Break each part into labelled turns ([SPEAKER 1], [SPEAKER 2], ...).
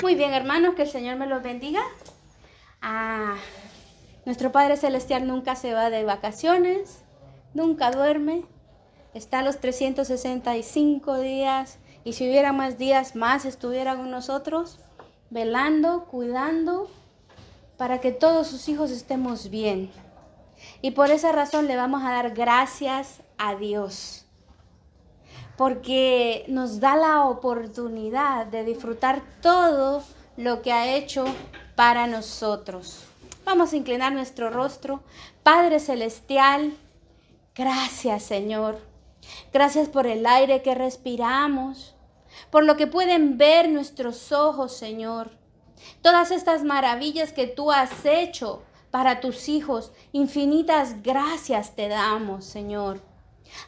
[SPEAKER 1] Muy bien, hermanos, que el Señor me los bendiga. Nuestro Padre Celestial nunca se va de vacaciones, nunca duerme. Está los 365 días y si hubiera más días, más estuviera con nosotros, velando, cuidando, para que todos sus hijos estemos bien. Y por esa razón le vamos a dar gracias a Dios, porque nos da la oportunidad de disfrutar todo lo que ha hecho para nosotros. Vamos a inclinar nuestro rostro. Padre Celestial, gracias, Señor. Gracias por el aire que respiramos, por lo que pueden ver nuestros ojos, Señor. Todas estas maravillas que tú has hecho para tus hijos, infinitas gracias te damos, Señor.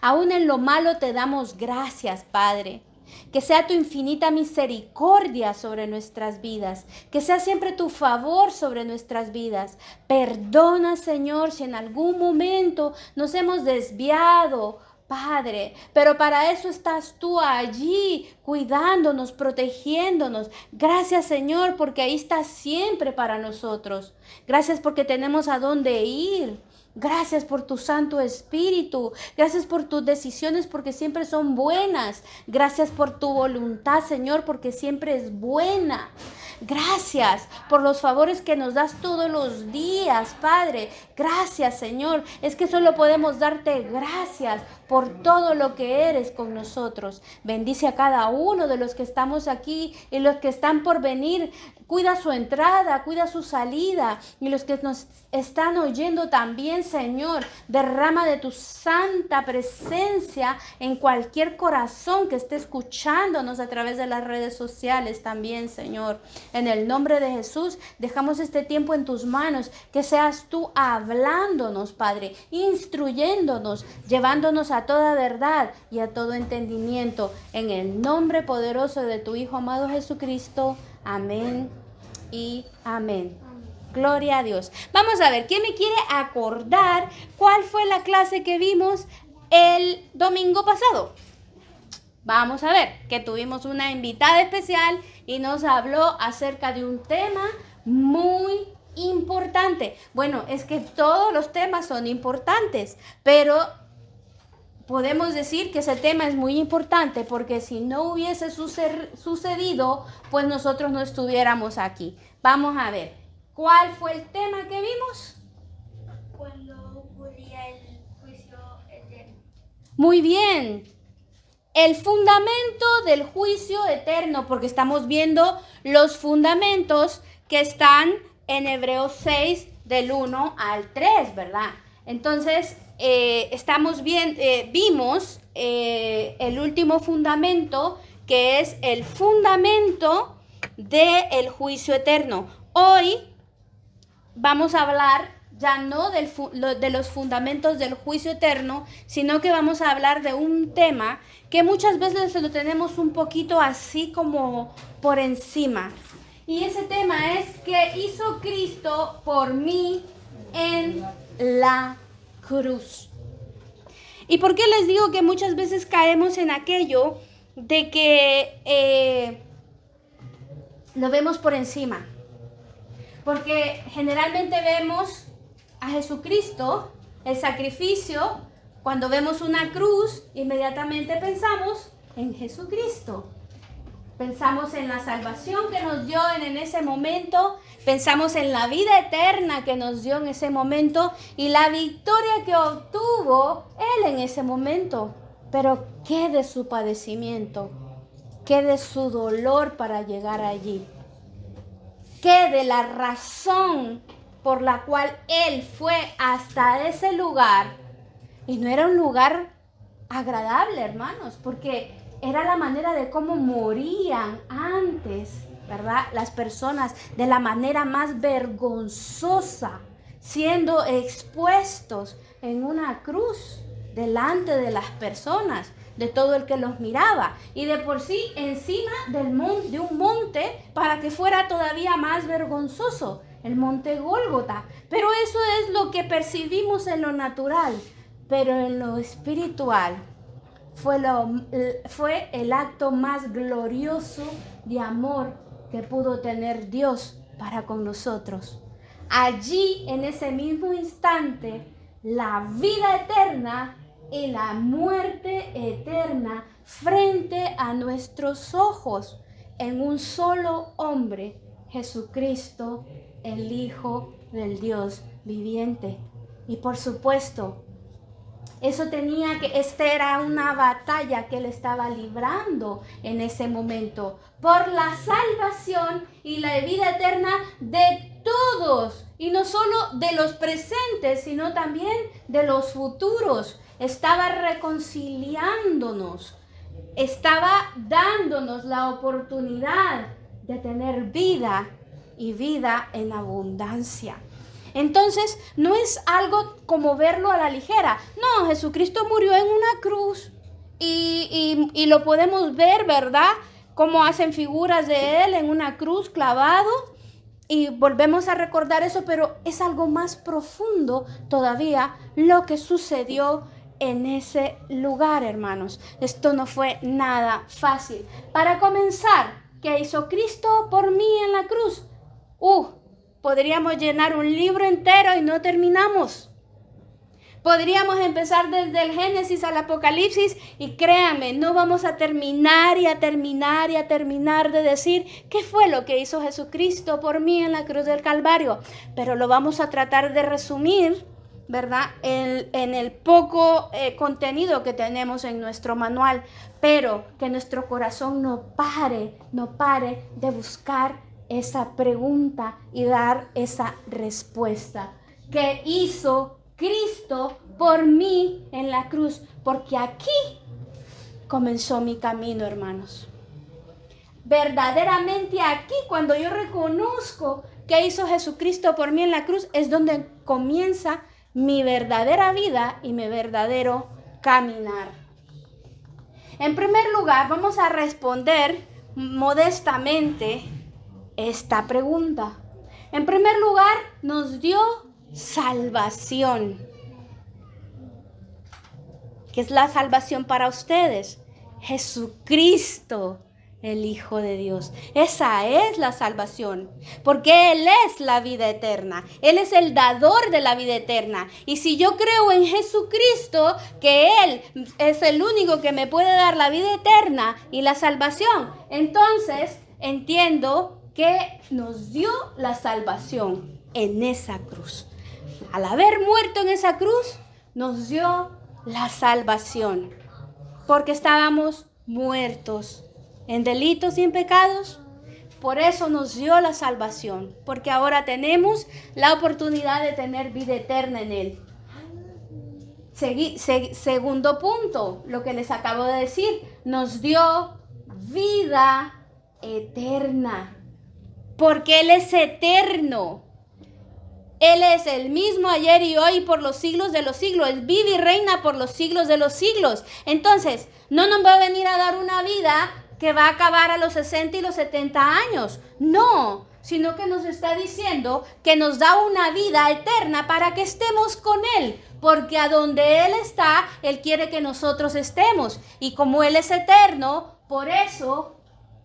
[SPEAKER 1] Aún en lo malo te damos gracias, Padre. Que sea tu infinita misericordia sobre nuestras vidas. Que sea siempre tu favor sobre nuestras vidas. Perdona, Señor, si en algún momento nos hemos desviado, Padre, pero para eso estás tú allí, cuidándonos, protegiéndonos. Gracias, Señor, porque ahí estás siempre para nosotros. Gracias porque tenemos a dónde ir. Gracias por tu Santo Espíritu. Gracias por tus decisiones porque siempre son buenas. Gracias por tu voluntad, Señor, porque siempre es buena. Gracias por los favores que nos das todos los días, Padre. Gracias, Señor. Es que solo podemos darte gracias por todo lo que eres con nosotros. Bendice a cada uno de los que estamos aquí y los que están por venir. Cuida su entrada, cuida su salida. Y los que nos están oyendo también, Señor, derrama de tu santa presencia en cualquier corazón que esté escuchándonos a través de las redes sociales también, Señor. En el nombre de Jesús, dejamos este tiempo en tus manos, que seas tú hablándonos, Padre, instruyéndonos, llevándonos a toda verdad y a todo entendimiento. En el nombre poderoso de tu Hijo amado Jesucristo. Amén y amén. Gloria a Dios. Vamos a ver, ¿quién me quiere acordar cuál fue la clase que vimos el domingo pasado? Vamos a ver, que tuvimos una invitada especial y nos habló acerca de un tema muy importante. Bueno, es que todos los temas son importantes, pero podemos decir que ese tema es muy importante porque si no hubiese sucedido, pues nosotros no estuviéramos aquí. Vamos a ver, ¿cuál fue el tema que vimos?
[SPEAKER 2] Cuando ocurría el juicio eterno.
[SPEAKER 1] Muy bien. El fundamento del juicio eterno, porque estamos viendo los fundamentos que están en Hebreos 6 del 1 al 3, ¿verdad? Entonces, vimos el último fundamento, que es el fundamento del juicio eterno. Hoy vamos a hablar ya no de los fundamentos del juicio eterno, sino que vamos a hablar de un tema que muchas veces lo tenemos un poquito así como por encima. Y ese tema es: ¿qué hizo Cristo por mí en la cruz? ¿Y por qué les digo que muchas veces caemos en aquello de que lo vemos por encima? Porque generalmente vemos a Jesucristo, el sacrificio. Cuando vemos una cruz, inmediatamente pensamos en Jesucristo. Pensamos en la salvación que nos dio en ese momento, pensamos en la vida eterna que nos dio en ese momento y la victoria que obtuvo Él en ese momento. Pero ¿qué de su padecimiento? ¿Qué de su dolor para llegar allí? ¿Qué de la razón por la cual Él fue hasta ese lugar? Y no era un lugar agradable, hermanos, porque era la manera de cómo morían antes, ¿verdad? Las personas, de la manera más vergonzosa, siendo expuestos en una cruz delante de las personas, de todo el que los miraba, y de por sí encima de un monte, para que fuera todavía más vergonzoso, el monte Gólgota. Pero eso es lo que percibimos en lo natural, pero en lo espiritual fue el acto más glorioso de amor que pudo tener Dios para con nosotros. Allí, en ese mismo instante, la vida eterna y la muerte eterna frente a nuestros ojos, en un solo hombre, Jesucristo, el Hijo del Dios viviente. Y por supuesto, esta era una batalla que él estaba librando en ese momento por la salvación y la vida eterna de todos, y no solo de los presentes, sino también de los futuros. Estaba reconciliándonos, estaba dándonos la oportunidad de tener vida y vida en abundancia. Entonces, no es algo como verlo a la ligera. No, Jesucristo murió en una cruz y lo podemos ver, ¿verdad? Cómo hacen figuras de él en una cruz clavado y volvemos a recordar eso, pero es algo más profundo todavía lo que sucedió en ese lugar, hermanos. Esto no fue nada fácil. Para comenzar, ¿qué hizo Cristo por mí en la cruz? Podríamos llenar un libro entero y no terminamos. Podríamos empezar desde el Génesis al Apocalipsis y créanme, no vamos a terminar de decir qué fue lo que hizo Jesucristo por mí en la cruz del Calvario. Pero lo vamos a tratar de resumir, ¿verdad? En el poco contenido que tenemos en nuestro manual. Pero que nuestro corazón no pare de buscar esa pregunta y dar esa respuesta. ¿Qué hizo Cristo por mí en la cruz? Porque aquí comenzó mi camino, hermanos. Verdaderamente aquí, cuando yo reconozco que hizo Jesucristo por mí en la cruz, es donde comienza mi verdadera vida y mi verdadero caminar. En primer lugar, vamos a responder modestamente esta pregunta. En primer lugar, nos dio salvación. ¿Qué es la salvación para ustedes? Jesucristo, el Hijo de Dios. Esa es la salvación, porque Él es la vida eterna. Él es el dador de la vida eterna. Y si yo creo en Jesucristo, que Él es el único que me puede dar la vida eterna y la salvación, entonces entiendo que nos dio la salvación en esa cruz. Al haber muerto en esa cruz, nos dio la salvación, porque estábamos muertos en delitos y en pecados. Por eso nos dio la salvación, porque ahora tenemos la oportunidad de tener vida eterna en Él. Segundo punto, lo que les acabo de decir, nos dio vida eterna. Porque Él es eterno. Él es el mismo ayer y hoy por los siglos de los siglos. Él vive y reina por los siglos de los siglos. Entonces, no nos va a venir a dar una vida que va a acabar a los 60 y los 70 años. No, sino que nos está diciendo que nos da una vida eterna para que estemos con Él. Porque a donde Él está, Él quiere que nosotros estemos. Y como Él es eterno, por eso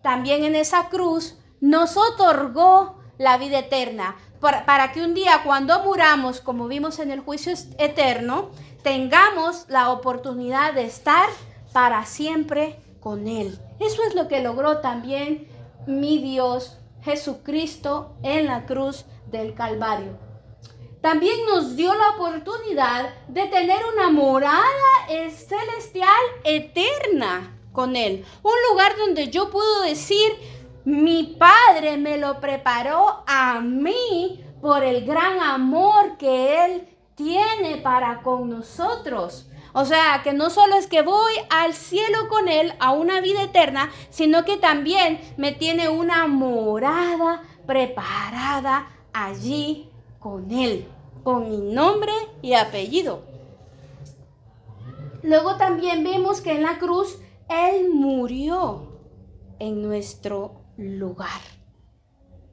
[SPEAKER 1] también en esa cruz nos otorgó la vida eterna, para que un día cuando muramos, como vimos en el juicio eterno, tengamos la oportunidad de estar para siempre con Él. Eso es lo que logró también mi Dios Jesucristo en la cruz del Calvario. También nos dio la oportunidad de tener una morada celestial eterna con Él. Un lugar donde yo puedo decir, mi Padre me lo preparó a mí por el gran amor que Él tiene para con nosotros. O sea, que no solo es que voy al cielo con Él, a una vida eterna, sino que también me tiene una morada preparada allí con Él, con mi nombre y apellido. Luego también vemos que en la cruz Él murió en nuestro lugar.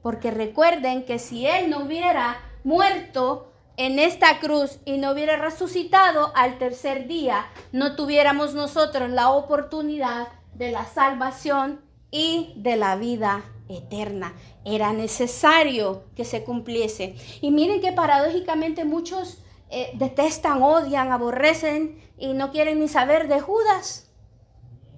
[SPEAKER 1] Porque recuerden que si Él no hubiera muerto en esta cruz y no hubiera resucitado al tercer día, no tuviéramos nosotros la oportunidad de la salvación y de la vida eterna. Era necesario que se cumpliese. Y miren que paradójicamente muchos detestan, odian, aborrecen y no quieren ni saber de Judas.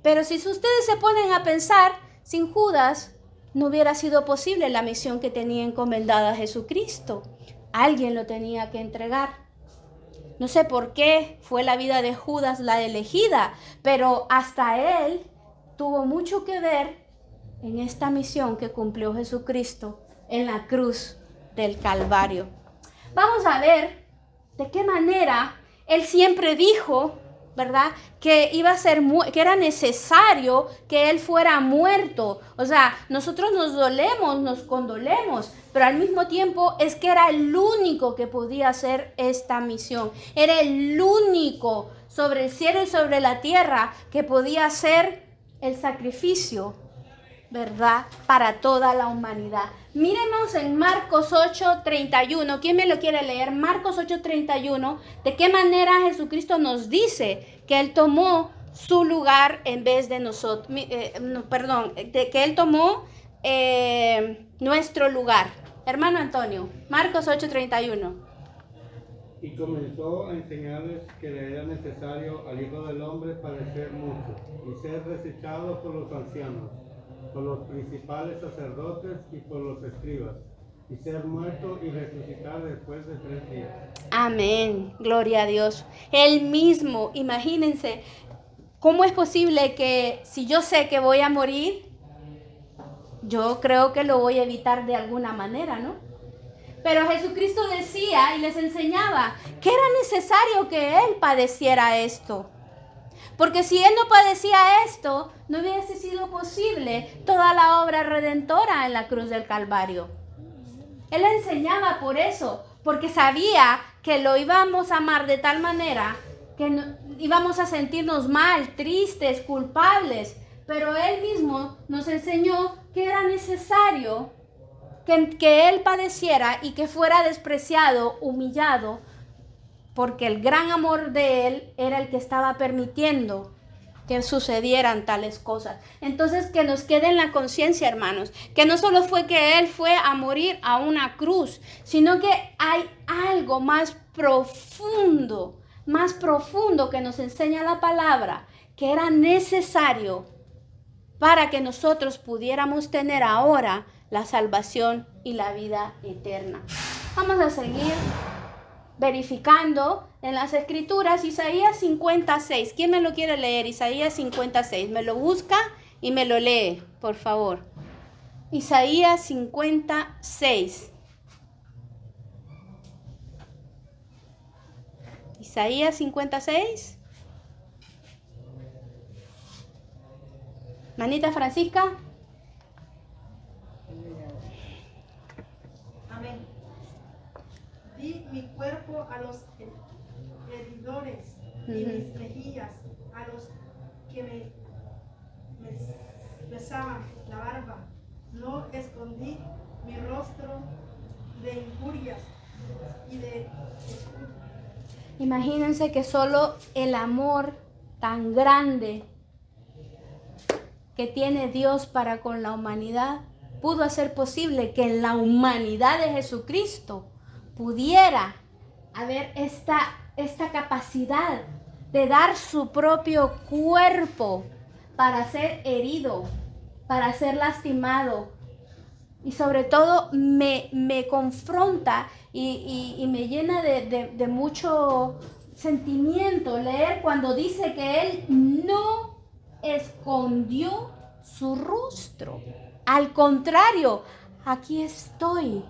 [SPEAKER 1] Pero si ustedes se ponen a pensar, sin Judas no hubiera sido posible la misión que tenía encomendada Jesucristo. Alguien lo tenía que entregar. No sé por qué fue la vida de Judas la elegida, pero hasta él tuvo mucho que ver en esta misión que cumplió Jesucristo en la cruz del Calvario. Vamos a ver de qué manera él siempre dijo, ¿verdad?, que iba a ser que era necesario que él fuera muerto. O sea, nosotros nos dolemos, nos condolemos, pero al mismo tiempo es que era el único que podía hacer esta misión. Era el único sobre el cielo y sobre la tierra que podía hacer el sacrificio, ¿verdad?, para toda la humanidad. Miremos en Marcos 8:31. ¿Quién me lo quiere leer? Marcos 8:31. ¿De qué manera Jesucristo nos dice que Él tomó su lugar en vez de nosotros? De que Él tomó nuestro lugar. Hermano Antonio, Marcos 8:31.
[SPEAKER 3] Y comenzó a enseñarles que le era necesario al Hijo del Hombre padecer mucho y ser desechado por los ancianos, por los principales sacerdotes y por los escribas, y ser muerto y resucitar después de 3 días.
[SPEAKER 1] Amén, gloria a Dios. Él mismo, imagínense, ¿cómo es posible que si yo sé que voy a morir, yo creo que lo voy a evitar de alguna manera, ¿no? Pero Jesucristo decía y les enseñaba que era necesario que Él padeciera esto. Porque si Él no padecía esto, no hubiese sido posible toda la obra redentora en la cruz del Calvario. Él enseñaba por eso, porque sabía que lo íbamos a amar de tal manera que no, íbamos a sentirnos mal, tristes, culpables. Pero Él mismo nos enseñó que era necesario que Él padeciera y que fuera despreciado, humillado, porque el gran amor de Él era el que estaba permitiendo que sucedieran tales cosas. Entonces, que nos quede en la conciencia, hermanos, que no solo fue que Él fue a morir a una cruz, sino que hay algo más profundo que nos enseña la palabra, que era necesario para que nosotros pudiéramos tener ahora la salvación y la vida eterna. Vamos a seguir verificando en las escrituras. Isaías 56. ¿Quién me lo quiere leer? Isaías 56. Me lo busca y me lo lee, por favor. Isaías 56. Isaías 56. Manita Francisca.
[SPEAKER 4] Amén. Di mi cuerpo a los heridores y mis mejillas a los que me besaban la barba. No escondí mi rostro de injurias y de escudo.
[SPEAKER 1] Imagínense que solo el amor tan grande que tiene Dios para con la humanidad pudo hacer posible que en la humanidad de Jesucristo pudiera haber esta capacidad de dar su propio cuerpo para ser herido, para ser lastimado. Y sobre todo me confronta y me llena de mucho sentimiento leer cuando dice que Él no escondió su rostro. Al contrario, aquí estoy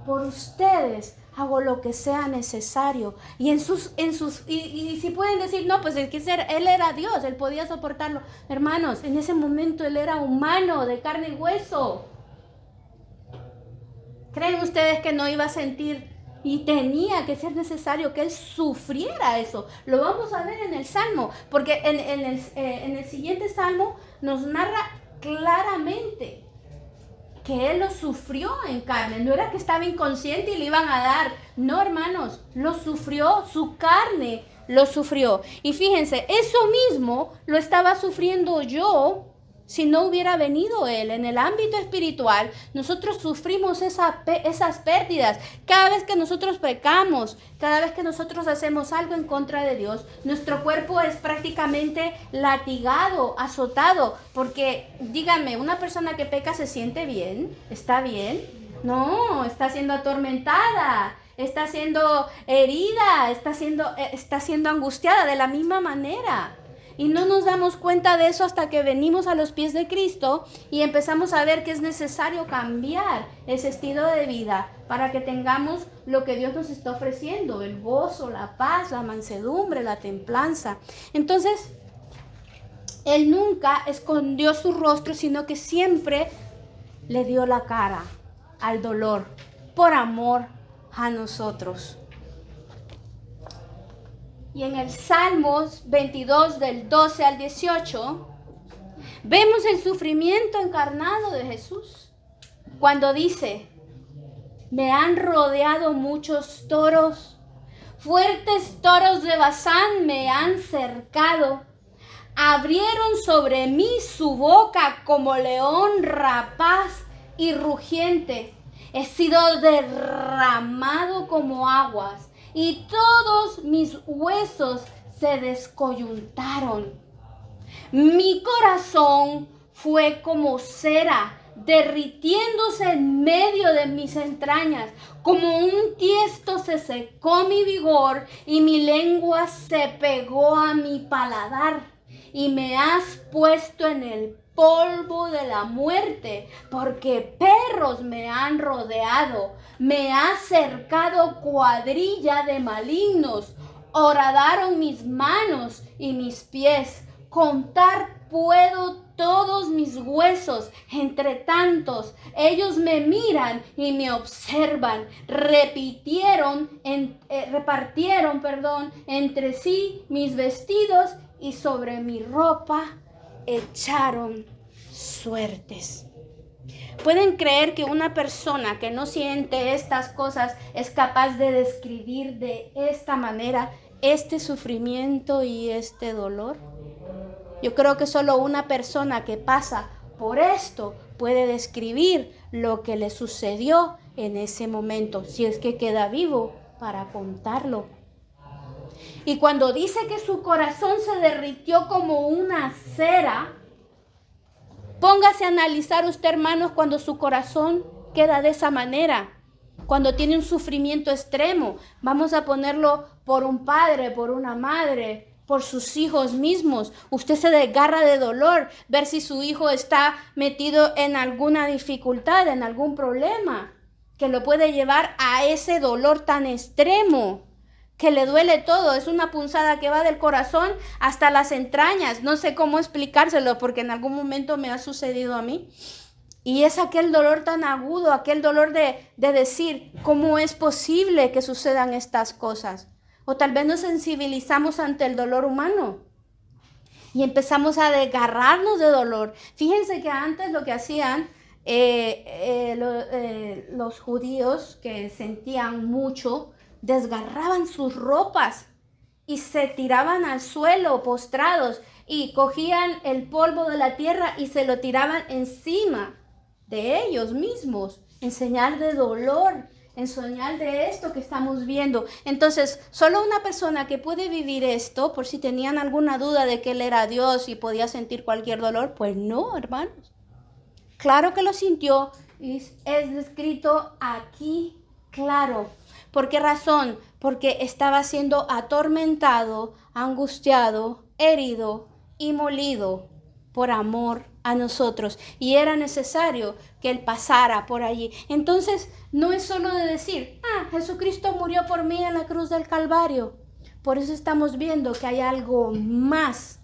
[SPEAKER 1] por ustedes, hago lo que sea necesario. Y y si pueden decir, no, pues es que Él era Dios, Él podía soportarlo. Hermanos, en ese momento Él era humano, de carne y hueso. ¿Creen ustedes que no iba a sentir? Y tenía que ser necesario que Él sufriera eso. Lo vamos a ver en el Salmo, porque en el siguiente Salmo nos narra claramente que Él lo sufrió en carne. No era que estaba inconsciente y le iban a dar. No, hermanos, lo sufrió, su carne lo sufrió. Y fíjense, eso mismo lo estaba sufriendo yo si no hubiera venido Él. En el ámbito espiritual, nosotros sufrimos esas pérdidas. Cada vez que nosotros pecamos, cada vez que nosotros hacemos algo en contra de Dios, nuestro cuerpo es prácticamente latigado, azotado. Porque, díganme, ¿una persona que peca se siente bien? ¿Está bien? No, está siendo atormentada, está siendo herida, está siendo angustiada de la misma manera. Y no nos damos cuenta de eso hasta que venimos a los pies de Cristo y empezamos a ver que es necesario cambiar ese estilo de vida para que tengamos lo que Dios nos está ofreciendo, el gozo, la paz, la mansedumbre, la templanza. Entonces, Él nunca escondió su rostro, sino que siempre le dio la cara al dolor por amor a nosotros. Y en el Salmos 22 del 12 al 18 vemos el sufrimiento encarnado de Jesús cuando dice: me han rodeado muchos toros, fuertes toros de Basán me han cercado, abrieron sobre mí su boca como león rapaz y rugiente, he sido derramado como aguas y todos mis huesos se descoyuntaron. Mi corazón fue como cera, derritiéndose en medio de mis entrañas. Como un tiesto se secó mi vigor y mi lengua se pegó a mi paladar. Y me has puesto en el polvo de la muerte, porque perros me han rodeado, me ha cercado cuadrilla de malignos, horadaron mis manos y mis pies, contar puedo todos mis huesos, entre tantos, ellos me miran y me observan, repartieron entre sí mis vestidos y sobre mi ropa echaron suertes. ¿Pueden creer que una persona que no siente estas cosas es capaz de describir de esta manera este sufrimiento y este dolor? Yo creo que solo una persona que pasa por esto puede describir lo que le sucedió en ese momento, si es que queda vivo para contarlo. Y cuando dice que su corazón se derritió como una cera, póngase a analizar usted, hermanos, cuando su corazón queda de esa manera, cuando tiene un sufrimiento extremo. Vamos a ponerlo por un padre, por una madre, por sus hijos mismos. Usted se desgarra de dolor, ver si su hijo está metido en alguna dificultad, en algún problema, que lo puede llevar a ese dolor tan extremo, que le duele todo. Es una punzada que va del corazón hasta las entrañas. No sé cómo explicárselo porque en algún momento me ha sucedido a mí. Y es aquel dolor tan agudo, aquel dolor de decir, ¿cómo es posible que sucedan estas cosas? O tal vez nos sensibilizamos ante el dolor humano y empezamos a desgarrarnos de dolor. Fíjense que antes lo que hacían los judíos, que sentían mucho, desgarraban sus ropas y se tiraban al suelo postrados y cogían el polvo de la tierra y se lo tiraban encima de ellos mismos en señal de dolor, en señal de esto que estamos viendo. Entonces, solo una persona que puede vivir esto, por si tenían alguna duda de que Él era Dios y podía sentir cualquier dolor, pues no, hermanos. Claro que lo sintió y es descrito aquí, claro. ¿Por qué razón? Porque estaba siendo atormentado, angustiado, herido y molido por amor a nosotros. Y era necesario que Él pasara por allí. Entonces, no es solo de decir, Jesucristo murió por mí en la cruz del Calvario. Por eso estamos viendo que hay algo más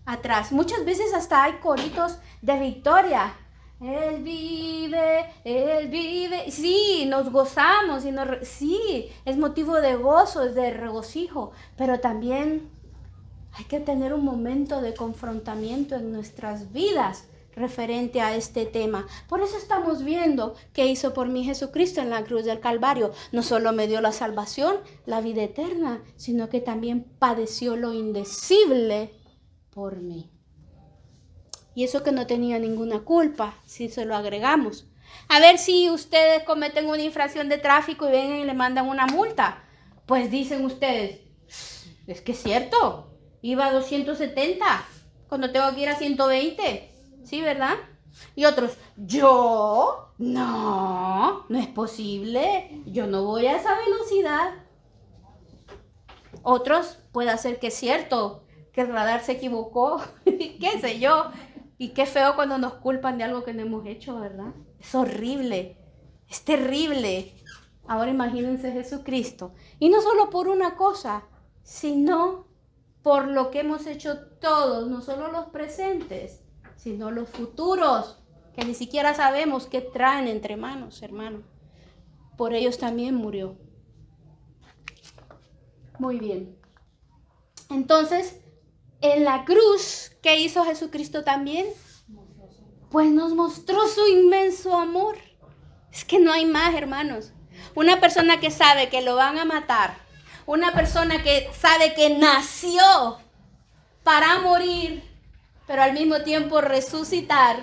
[SPEAKER 1] atrás. Muchas veces hasta hay coritos de victoria. Él vive, Él vive. Sí, nos gozamos y sí, es motivo de gozo, es de regocijo, pero también hay que tener un momento de confrontamiento en nuestras vidas referente a este tema. Por eso estamos viendo qué hizo por mí Jesucristo en la cruz del Calvario. No solo me dio la salvación, la vida eterna, sino que también padeció lo indecible por mí. Y eso que no tenía ninguna culpa, si se lo agregamos. A ver si ustedes cometen una infracción de tráfico y ven y le mandan una multa. Pues dicen ustedes, es que es cierto, iba a 270 cuando tengo que ir a 120. ¿Sí, verdad? Y otros, ¿yo? No es posible. Yo no voy a esa velocidad. Otros, puede ser que es cierto, que el radar se equivocó, qué sé yo. Y qué feo cuando nos culpan de algo que no hemos hecho, ¿verdad? Es horrible, es terrible. Ahora imagínense Jesucristo. Y no solo por una cosa, sino por lo que hemos hecho todos, no solo los presentes, sino los futuros, que ni siquiera sabemos qué traen entre manos, hermano. Por ellos también murió. Muy bien. Entonces, en la cruz, ¿qué hizo Jesucristo también? Pues nos mostró su inmenso amor. Es que no hay más, hermanos. Una persona que sabe que lo van a matar, una persona que sabe que nació para morir, pero al mismo tiempo resucitar,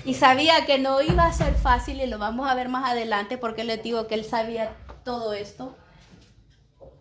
[SPEAKER 1] y sabía que no iba a ser fácil, y lo vamos a ver más adelante porque les digo que él sabía todo esto.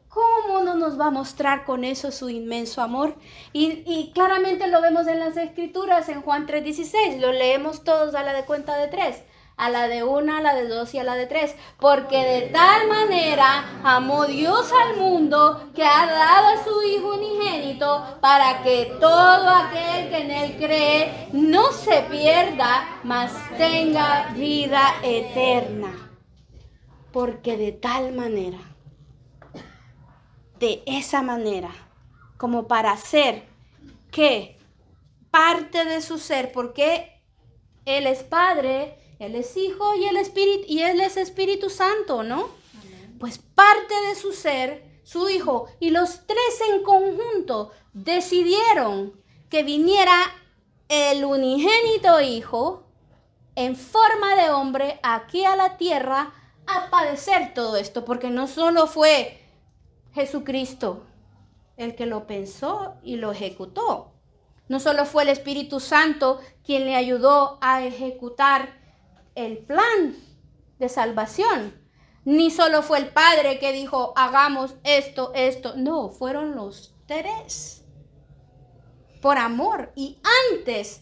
[SPEAKER 1] ¿Cómo no nos va a mostrar con eso su inmenso amor? Y claramente lo vemos en las Escrituras, en Juan 3:16. Lo leemos todos a la de cuenta de 3. A la de 1, a la de 2 y a la de 3. Porque de tal manera amó Dios al mundo que ha dado a su Hijo unigénito para que todo aquel que en él cree no se pierda, mas tenga vida eterna. Porque de tal manera, de esa manera, como para hacer que parte de su ser, porque Él es Padre, Él es Hijo y Él es Espíritu Santo, ¿no? Pues parte de su ser, su Hijo, y los tres en conjunto decidieron que viniera el unigénito Hijo en forma de hombre aquí a la tierra a padecer todo esto, porque no solo fue Jesucristo el que lo pensó y lo ejecutó. No solo fue el Espíritu Santo quien le ayudó a ejecutar el plan de salvación, ni solo fue el Padre que dijo, hagamos esto. No, fueron los tres. Por amor y antes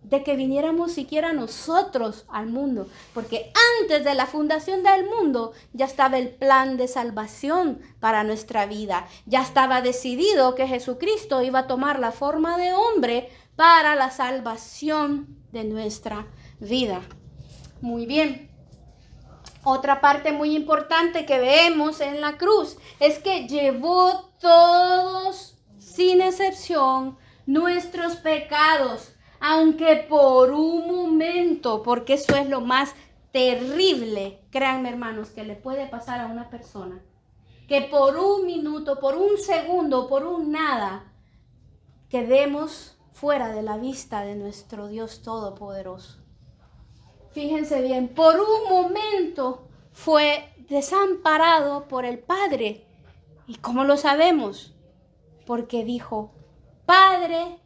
[SPEAKER 1] de que viniéramos siquiera nosotros al mundo, porque antes de la fundación del mundo ya estaba el plan de salvación para nuestra vida. Ya estaba decidido que Jesucristo iba a tomar la forma de hombre para la salvación de nuestra vida. Muy bien. Otra parte muy importante que vemos en la cruz es que llevó todos, sin excepción, nuestros pecados. Aunque por un momento, porque eso es lo más terrible, créanme hermanos, que le puede pasar a una persona, que por un minuto, por un segundo, por un nada, quedemos fuera de la vista de nuestro Dios Todopoderoso. Fíjense bien, por un momento fue desamparado por el Padre. ¿Y cómo lo sabemos? Porque dijo, Padre,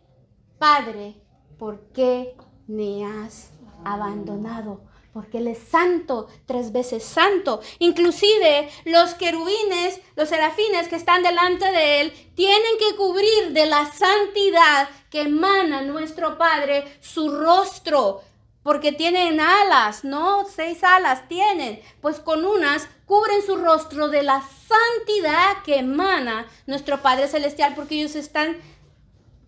[SPEAKER 1] Padre, ¿por qué me has abandonado? Porque Él es santo, 3 veces santo. Inclusive los querubines, los serafines que están delante de Él, tienen que cubrir de la santidad que emana nuestro Padre su rostro. Porque tienen alas, ¿no? 6 alas tienen. Pues con unas cubren su rostro de la santidad que emana nuestro Padre Celestial, porque ellos están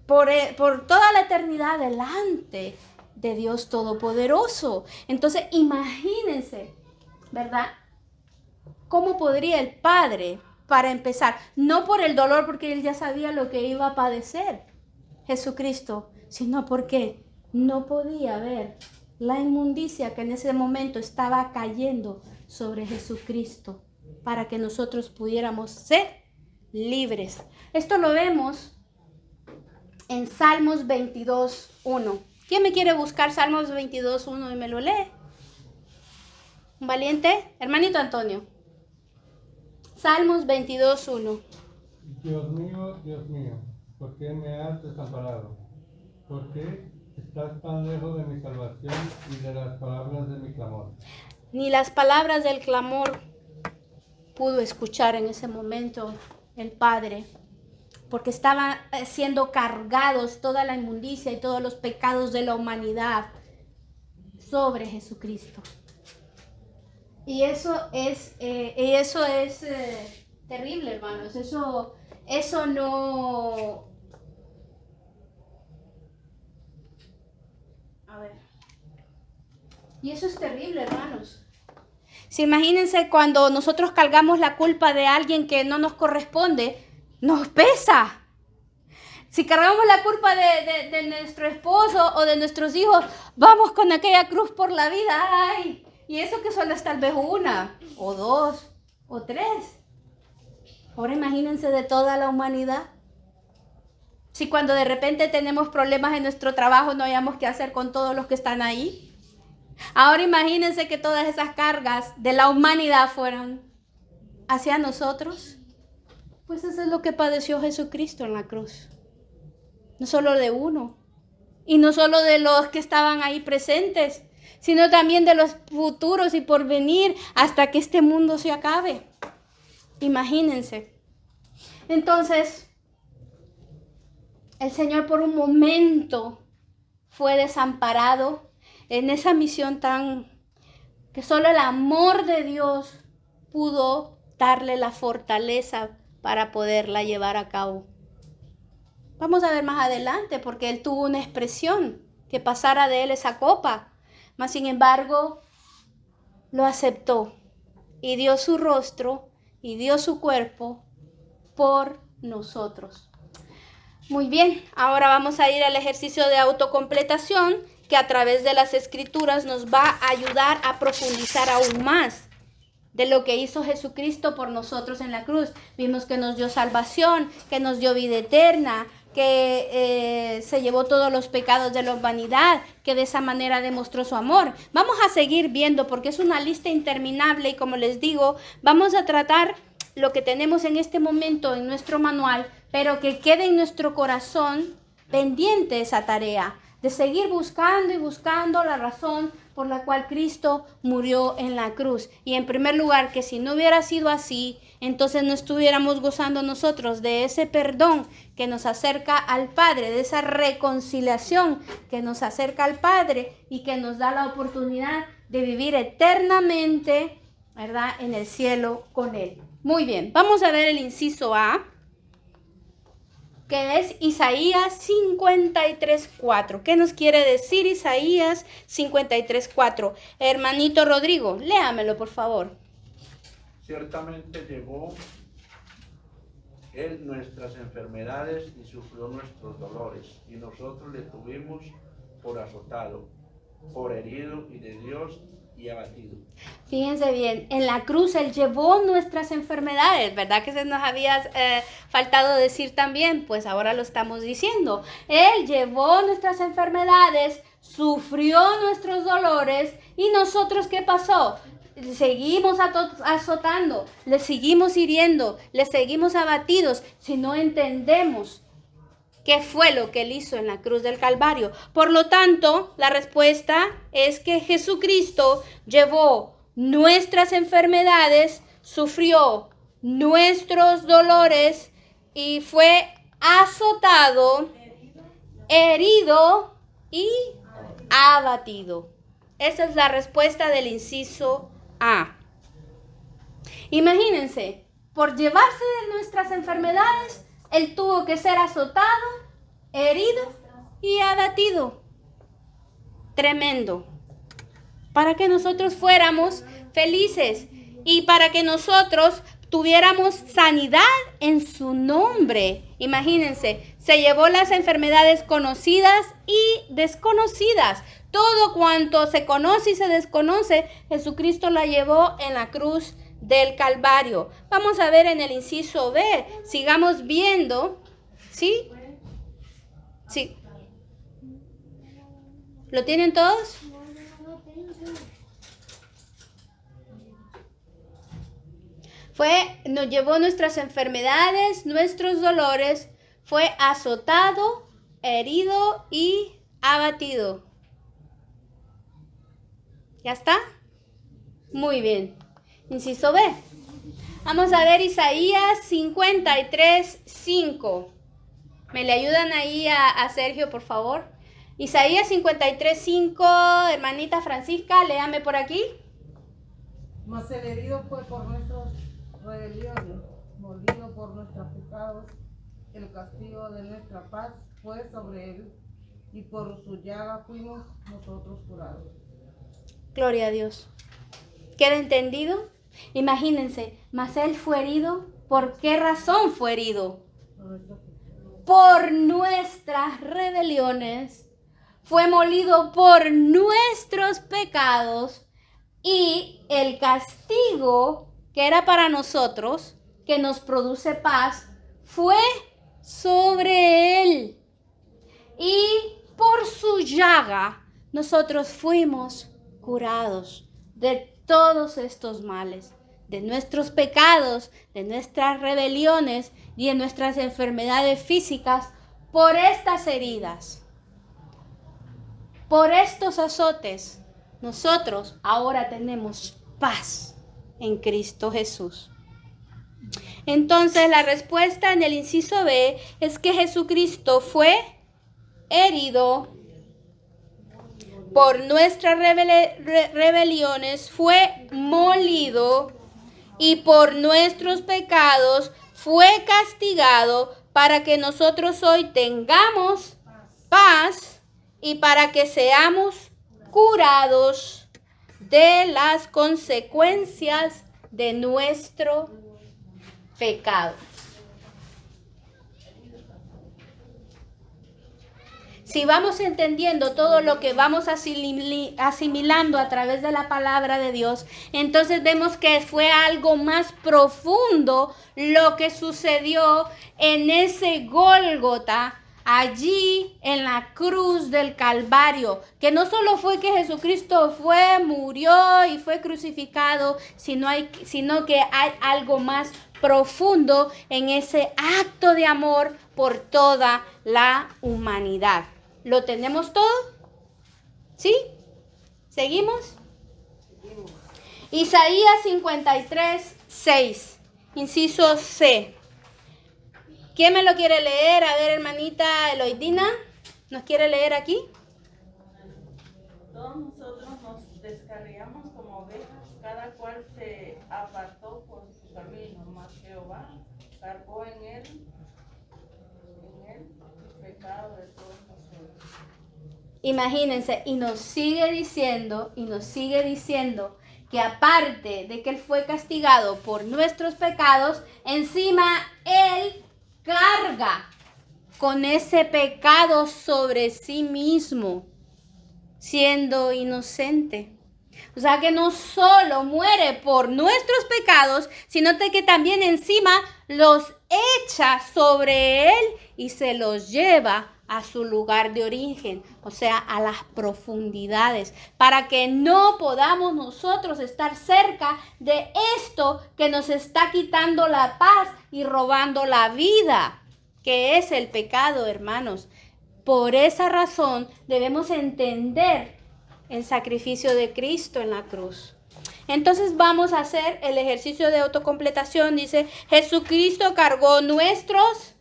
[SPEAKER 1] por toda la eternidad delante de Dios Todopoderoso. Entonces, imagínense, ¿verdad? ¿Cómo podría el Padre, para empezar, no por el dolor, porque Él ya sabía lo que iba a padecer Jesucristo, sino porque no podía ver la inmundicia que en ese momento estaba cayendo sobre Jesucristo para que nosotros pudiéramos ser libres? Esto lo vemos en Salmos 22:1. ¿Quién me quiere buscar Salmos 22:1 y me lo lee? ¿Un valiente? Hermanito Antonio. Salmos 22:1.
[SPEAKER 3] Dios mío, ¿por qué me has desamparado? ¿Por qué Estás tan lejos de mi salvación y de las palabras de mi clamor.
[SPEAKER 1] Ni las palabras del clamor pudo escuchar en ese momento el Padre, porque estaban siendo cargados toda la inmundicia y todos los pecados de la humanidad sobre Jesucristo. Y eso es terrible, hermanos. Eso no... A ver. Y eso es terrible, hermanos. Si imagínense cuando nosotros cargamos la culpa de alguien que no nos corresponde, nos pesa. Si cargamos la culpa de nuestro esposo o de nuestros hijos, vamos con aquella cruz por la vida. Ay, y eso que solo es tal vez una, o dos, o tres. Ahora imagínense de toda la humanidad. Si cuando de repente tenemos problemas en nuestro trabajo no hayamos qué hacer con todos los que están ahí. Ahora imagínense que todas esas cargas de la humanidad fueran hacia nosotros. Pues eso es lo que padeció Jesucristo en la cruz. No solo de uno, y no solo de los que estaban ahí presentes, sino también de los futuros y por venir hasta que este mundo se acabe. Imagínense. Entonces, el Señor por un momento fue desamparado en esa misión que solo el amor de Dios pudo darle la fortaleza para poderla llevar a cabo. Vamos a ver más adelante, porque Él tuvo una expresión que pasara de Él esa copa, mas sin embargo lo aceptó y dio su rostro y dio su cuerpo por nosotros. Muy bien, ahora vamos a ir al ejercicio de autocompletación, que a través de las Escrituras nos va a ayudar a profundizar aún más de lo que hizo Jesucristo por nosotros en la cruz. Vimos que nos dio salvación, que nos dio vida eterna, que se llevó todos los pecados de la humanidad, que de esa manera demostró su amor. Vamos a seguir viendo porque es una lista interminable y como les digo, vamos a tratar lo que tenemos en este momento en nuestro manual, pero que quede en nuestro corazón pendiente esa tarea de seguir buscando y buscando la razón por la cual Cristo murió en la cruz. Y en primer lugar, que si no hubiera sido así, entonces no estuviéramos gozando nosotros de ese perdón que nos acerca al Padre, de esa reconciliación que nos acerca al Padre y que nos da la oportunidad de vivir eternamente, ¿verdad?, en el cielo con Él. Muy bien, vamos a ver el inciso A, que es Isaías 53:4. ¿Qué nos quiere decir Isaías 53:4? Hermanito Rodrigo, léamelo, por favor.
[SPEAKER 5] Ciertamente llevó Él nuestras enfermedades y sufrió nuestros dolores, y nosotros le tuvimos por azotado, por herido y de Dios y abatido.
[SPEAKER 1] Fíjense bien, en la cruz Él llevó nuestras enfermedades, ¿verdad que se nos había faltado decir también? Pues ahora lo estamos diciendo. Él llevó nuestras enfermedades, sufrió nuestros dolores, y nosotros, ¿qué pasó? Le seguimos azotando, le seguimos hiriendo, le seguimos abatidos, si no entendemos qué fue lo que Él hizo en la cruz del Calvario. Por lo tanto, la respuesta es que Jesucristo llevó nuestras enfermedades, sufrió nuestros dolores y fue azotado, herido y abatido. Esa es la respuesta del inciso A. Imagínense, por llevarse de nuestras enfermedades, Él tuvo que ser azotado, herido y abatido. Tremendo. Para que nosotros fuéramos felices y para que nosotros tuviéramos sanidad en su nombre. Imagínense, se llevó las enfermedades conocidas y desconocidas. Todo cuanto se conoce y se desconoce, Jesucristo la llevó en la cruz del Calvario. Vamos a ver en el inciso B, sigamos viendo, ¿sí? Sí. ¿Lo tienen todos? Nos llevó nuestras enfermedades, nuestros dolores, fue azotado, herido y abatido. ¿Ya está? Muy bien. Inciso B. Vamos a ver Isaías 53:5. ¿Me le ayudan ahí a Sergio, por favor? Isaías 53:5, hermanita Francisca, léame por aquí.
[SPEAKER 6] Mas el herido fue por nuestras rebeliones, molido por nuestros pecados, el castigo de nuestra paz fue sobre él, y por su llaga fuimos nosotros curados.
[SPEAKER 1] Gloria a Dios. ¿Queda entendido? Imagínense, mas él fue herido. ¿Por qué razón fue herido? Por nuestras rebeliones. Fue molido por nuestros pecados. Y el castigo que era para nosotros, que nos produce paz, fue sobre él. Y por su llaga nosotros fuimos curados de todos estos males, de nuestros pecados, de nuestras rebeliones y de nuestras enfermedades físicas, por estas heridas, por estos azotes. Nosotros ahora tenemos paz en Cristo Jesús. Entonces la respuesta en el inciso B es que Jesucristo fue herido por nuestras rebeliones, fue molido y por nuestros pecados fue castigado para que nosotros hoy tengamos paz y para que seamos curados de las consecuencias de nuestro pecado. Si vamos entendiendo todo lo que vamos asimilando a través de la palabra de Dios, entonces vemos que fue algo más profundo lo que sucedió en ese Gólgota, allí en la cruz del Calvario, que no solo fue que Jesucristo murió y fue crucificado, sino que hay algo más profundo en ese acto de amor por toda la humanidad. ¿Lo tenemos todo? ¿Sí? ¿Seguimos? Isaías 53:6, inciso C. ¿Quién me lo quiere leer? A ver, hermanita Eloidina, ¿nos quiere leer aquí?
[SPEAKER 6] Todos nosotros nos descarriamos como ovejas, cada cual se apartó por su camino, mas Jehová cargó en él el pecado de todos nosotros.
[SPEAKER 1] Imagínense, y nos sigue diciendo que aparte de que él fue castigado por nuestros pecados, encima él carga con ese pecado sobre sí mismo, siendo inocente. O sea que no solo muere por nuestros pecados, sino que también encima los echa sobre él y se los lleva a su lugar de origen, o sea, a las profundidades, para que no podamos nosotros estar cerca de esto que nos está quitando la paz y robando la vida, que es el pecado, hermanos. Por esa razón debemos entender el sacrificio de Cristo en la cruz. Entonces vamos a hacer el ejercicio de autocompletación. Dice, Jesucristo cargó nuestros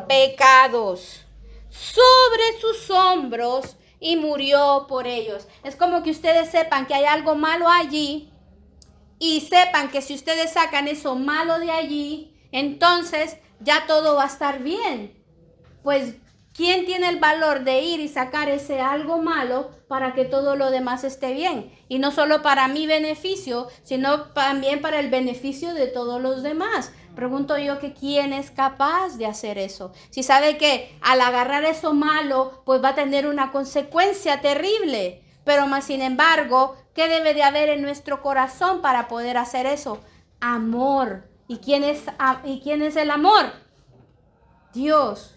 [SPEAKER 1] pecados sobre sus hombros y murió por ellos. Es como que ustedes sepan que hay algo malo allí y sepan que si ustedes sacan eso malo de allí, entonces ya todo va a estar bien. Pues, ¿quién tiene el valor de ir y sacar ese algo malo para que todo lo demás esté bien? Y no solo para mi beneficio, sino también para el beneficio de todos los demás. Pregunto yo que quién es capaz de hacer eso. Si sabe que al agarrar eso malo, pues va a tener una consecuencia terrible. Pero más sin embargo, ¿qué debe de haber en nuestro corazón para poder hacer eso? Amor. ¿Y quién es el amor? Dios.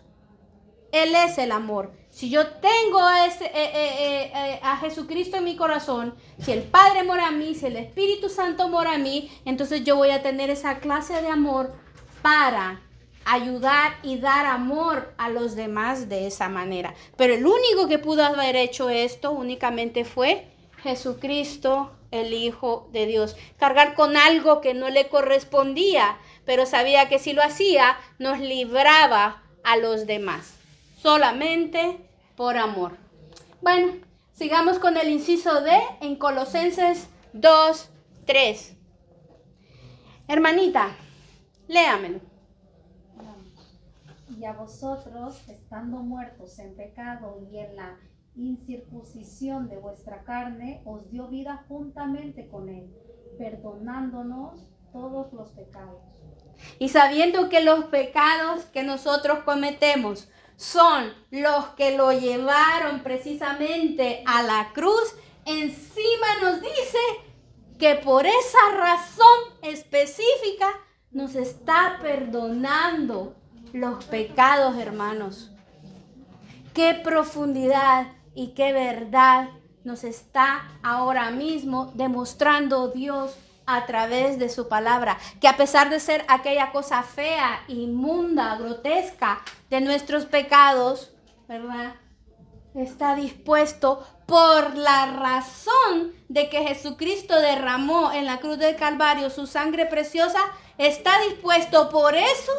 [SPEAKER 1] Él es el amor. Si yo tengo a Jesucristo en mi corazón, si el Padre mora en mí, si el Espíritu Santo mora en mí, entonces yo voy a tener esa clase de amor para ayudar y dar amor a los demás de esa manera. Pero el único que pudo haber hecho esto únicamente fue Jesucristo, el Hijo de Dios. Cargar con algo que no le correspondía, pero sabía que si lo hacía, nos libraba a los demás. Solamente por amor. Bueno, sigamos con el inciso D en Colosenses 2:3. Hermanita, léamelo.
[SPEAKER 7] Y a vosotros, estando muertos en pecado y en la incircuncisión de vuestra carne, os dio vida juntamente con él, perdonándonos todos los pecados.
[SPEAKER 1] Y sabiendo que los pecados que nosotros cometemos son los que lo llevaron precisamente a la cruz, encima nos dice que por esa razón específica nos está perdonando los pecados, hermanos. Qué profundidad y qué verdad nos está ahora mismo demostrando Dios a través de su palabra, que a pesar de ser aquella cosa fea, inmunda, grotesca de nuestros pecados, ¿verdad?, está dispuesto, por la razón de que Jesucristo derramó en la cruz del Calvario su sangre preciosa, está dispuesto por eso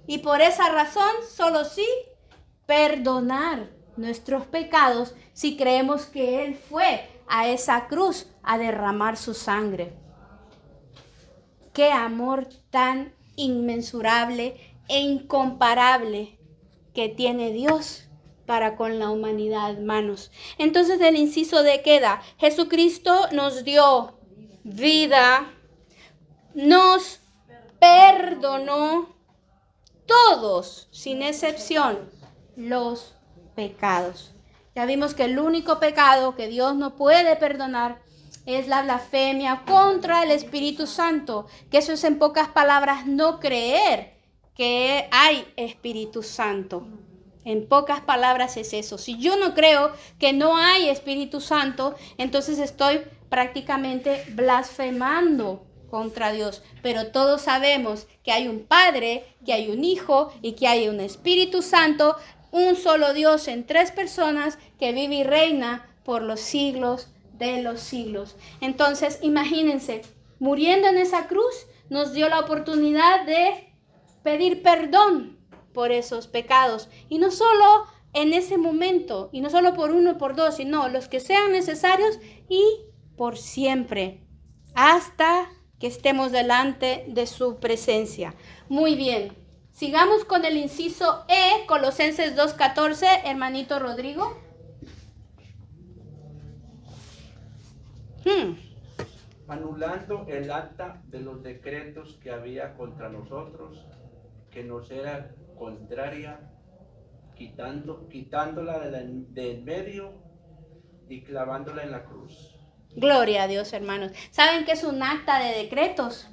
[SPEAKER 1] y por esa razón, solo sí, perdonar nuestros pecados si creemos que Él fue a esa cruz a derramar su sangre. Qué amor tan inmensurable e incomparable que tiene Dios para con la humanidad, hermanos. Entonces el inciso D queda: Jesucristo nos dio vida, nos perdonó todos, sin excepción, los pecados. Ya vimos que el único pecado que Dios no puede perdonar es la blasfemia contra el Espíritu Santo, que eso es, en pocas palabras, no creer que hay Espíritu Santo. En pocas palabras es eso. Si yo no creo que no hay Espíritu Santo, entonces estoy prácticamente blasfemando contra Dios. Pero todos sabemos que hay un Padre, que hay un Hijo y que hay un Espíritu Santo, un solo Dios en tres personas que vive y reina por los siglos de los siglos. Entonces, imagínense, muriendo en esa cruz, nos dio la oportunidad de pedir perdón por esos pecados. Y no solo en ese momento, y no solo por uno y por dos, sino los que sean necesarios y por siempre, hasta que estemos delante de su presencia. Muy bien, sigamos con el inciso E, Colosenses 2:14, hermanito Rodrigo.
[SPEAKER 5] Anulando el acta de los decretos que había contra nosotros, que nos era contraria, quitándola del medio y clavándola en la cruz.
[SPEAKER 1] Gloria a Dios, hermanos. ¿Saben qué es un acta de decretos?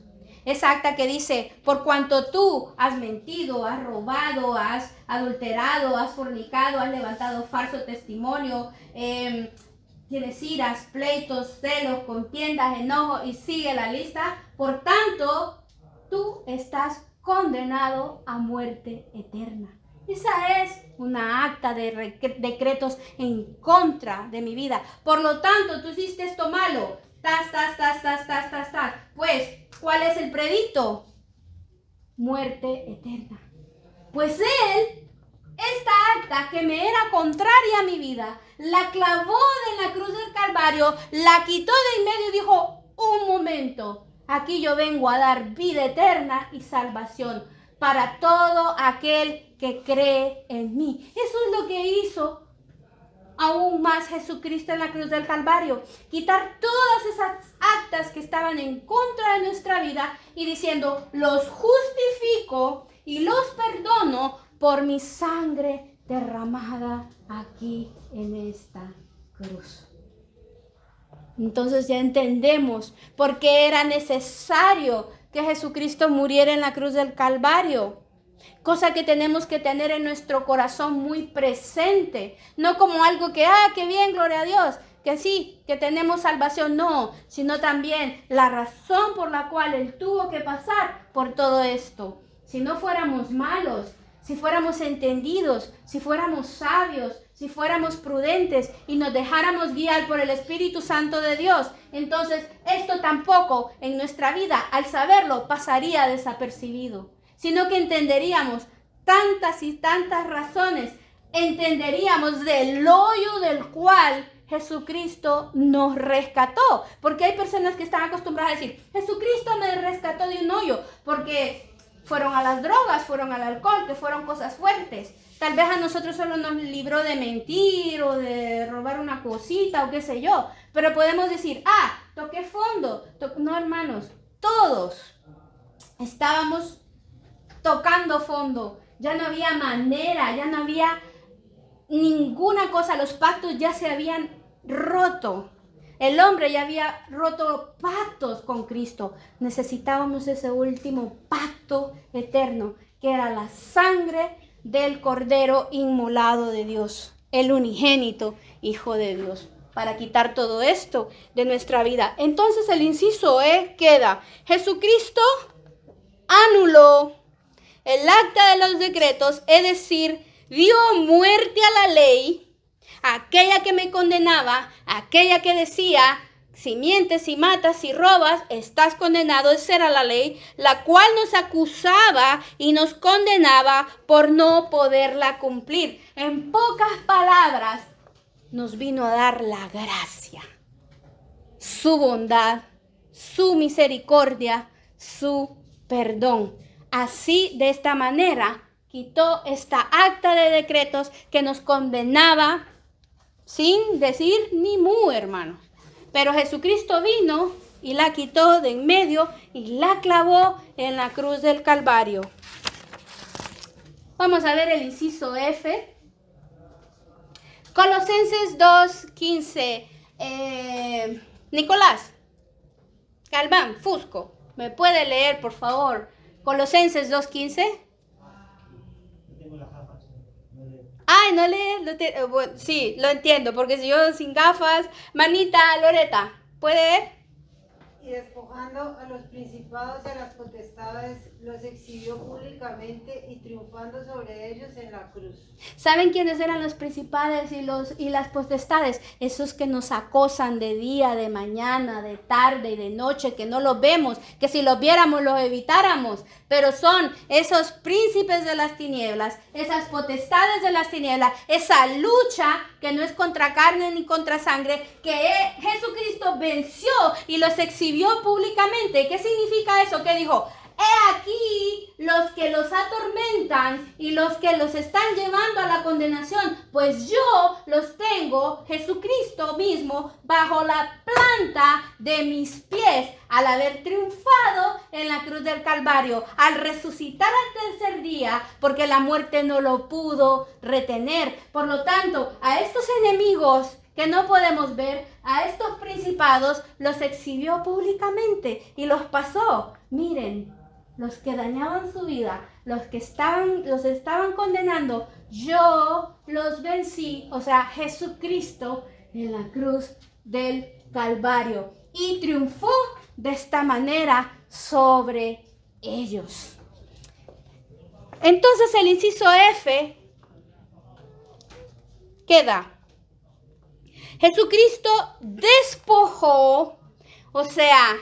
[SPEAKER 1] Es acta que dice: por cuanto tú has mentido, has robado, has adulterado, has fornicado, has levantado falso testimonio, tienes iras, pleitos, celos, contiendas, enojo, y sigue la lista. Por tanto, tú estás condenado a muerte eterna. Esa es una acta de decretos en contra de mi vida. Por lo tanto, tú hiciste esto malo. Pues, ¿cuál es el predicto? Muerte eterna. Pues Él, esta acta que me era contraria a mi vida, la clavó en la cruz del Calvario, la quitó de en medio y dijo: un momento, aquí yo vengo a dar vida eterna y salvación para todo aquel que cree en mí. Eso es lo que hizo aún más Jesucristo en la cruz del Calvario. Quitar todas esas actas que estaban en contra de nuestra vida y diciendo: los justifico y los perdono por mi sangre derramada aquí en esta cruz. Entonces ya entendemos por qué era necesario que Jesucristo muriera en la cruz del Calvario. Cosa que tenemos que tener en nuestro corazón muy presente. No como algo que, qué bien, gloria a Dios, que sí, que tenemos salvación. No, sino también la razón por la cual Él tuvo que pasar por todo esto. si no fuéramos malos, si fuéramos entendidos, si fuéramos sabios, si fuéramos prudentes y nos dejáramos guiar por el Espíritu Santo de Dios, entonces esto tampoco en nuestra vida, al saberlo, pasaría desapercibido, sino que entenderíamos tantas y tantas razones, entenderíamos del hoyo del cual Jesucristo nos rescató. Porque hay personas que están acostumbradas a decir, Jesucristo me rescató de un hoyo, porque fueron a las drogas, fueron al alcohol, que fueron cosas fuertes. Tal vez a nosotros solo nos libró de mentir o de robar una cosita o qué sé yo. Pero podemos decir, toqué fondo. No, hermanos, todos estábamos tocando fondo. Ya no había manera, ya no había ninguna cosa. Los pactos ya se habían roto. El hombre ya había roto pactos con Cristo. Necesitábamos ese último pacto eterno, que era la sangre del Cordero inmolado de Dios, el unigénito Hijo de Dios, para quitar todo esto de nuestra vida. Entonces el inciso E queda: Jesucristo anuló el acta de los decretos, es decir, dio muerte a la ley, aquella que me condenaba, aquella que decía, si mientes, si matas, si robas, estás condenado. Esa era la ley, la cual nos acusaba y nos condenaba por no poderla cumplir. En pocas palabras, nos vino a dar la gracia, su bondad, su misericordia, su perdón. Así, de esta manera, quitó esta acta de decretos que nos condenaba sin decir ni mu, hermanos. Pero Jesucristo vino y la quitó de en medio y la clavó en la cruz del Calvario. Vamos a ver el inciso F. Colosenses 2:15. Nicolás, Galván, Fusco, ¿me puede leer, por favor? Colosenses 2:15. Ay, no lee, bueno, sí, lo entiendo, porque si yo sin gafas, manita, Loreta, ¿puede ver?
[SPEAKER 6] Y despojando a los principados y a las potestades, los exhibió públicamente y triunfando sobre ellos en la cruz.
[SPEAKER 1] ¿Saben quiénes eran los principales y las potestades? Esos que nos acosan de día, de mañana, de tarde y de noche, que no los vemos, que si los viéramos los evitáramos. Pero son esos príncipes de las tinieblas, esas potestades de las tinieblas, esa lucha que no es contra carne ni contra sangre, que Jesucristo venció y los exhibió públicamente. ¿Qué significa eso? Que dijo: he aquí los que los atormentan y los que los están llevando a la condenación, pues yo los tengo, Jesucristo mismo, bajo la planta de mis pies, al haber triunfado en la cruz del Calvario, al resucitar al tercer día, porque la muerte no lo pudo retener. Por lo tanto, a estos enemigos que no podemos ver, a estos principados, los exhibió públicamente y los pasó. Miren, los que dañaban su vida, los estaban condenando, yo los vencí, o sea, Jesucristo en la cruz del Calvario, y triunfó de esta manera sobre ellos. Entonces el inciso F queda: Jesucristo despojó, o sea,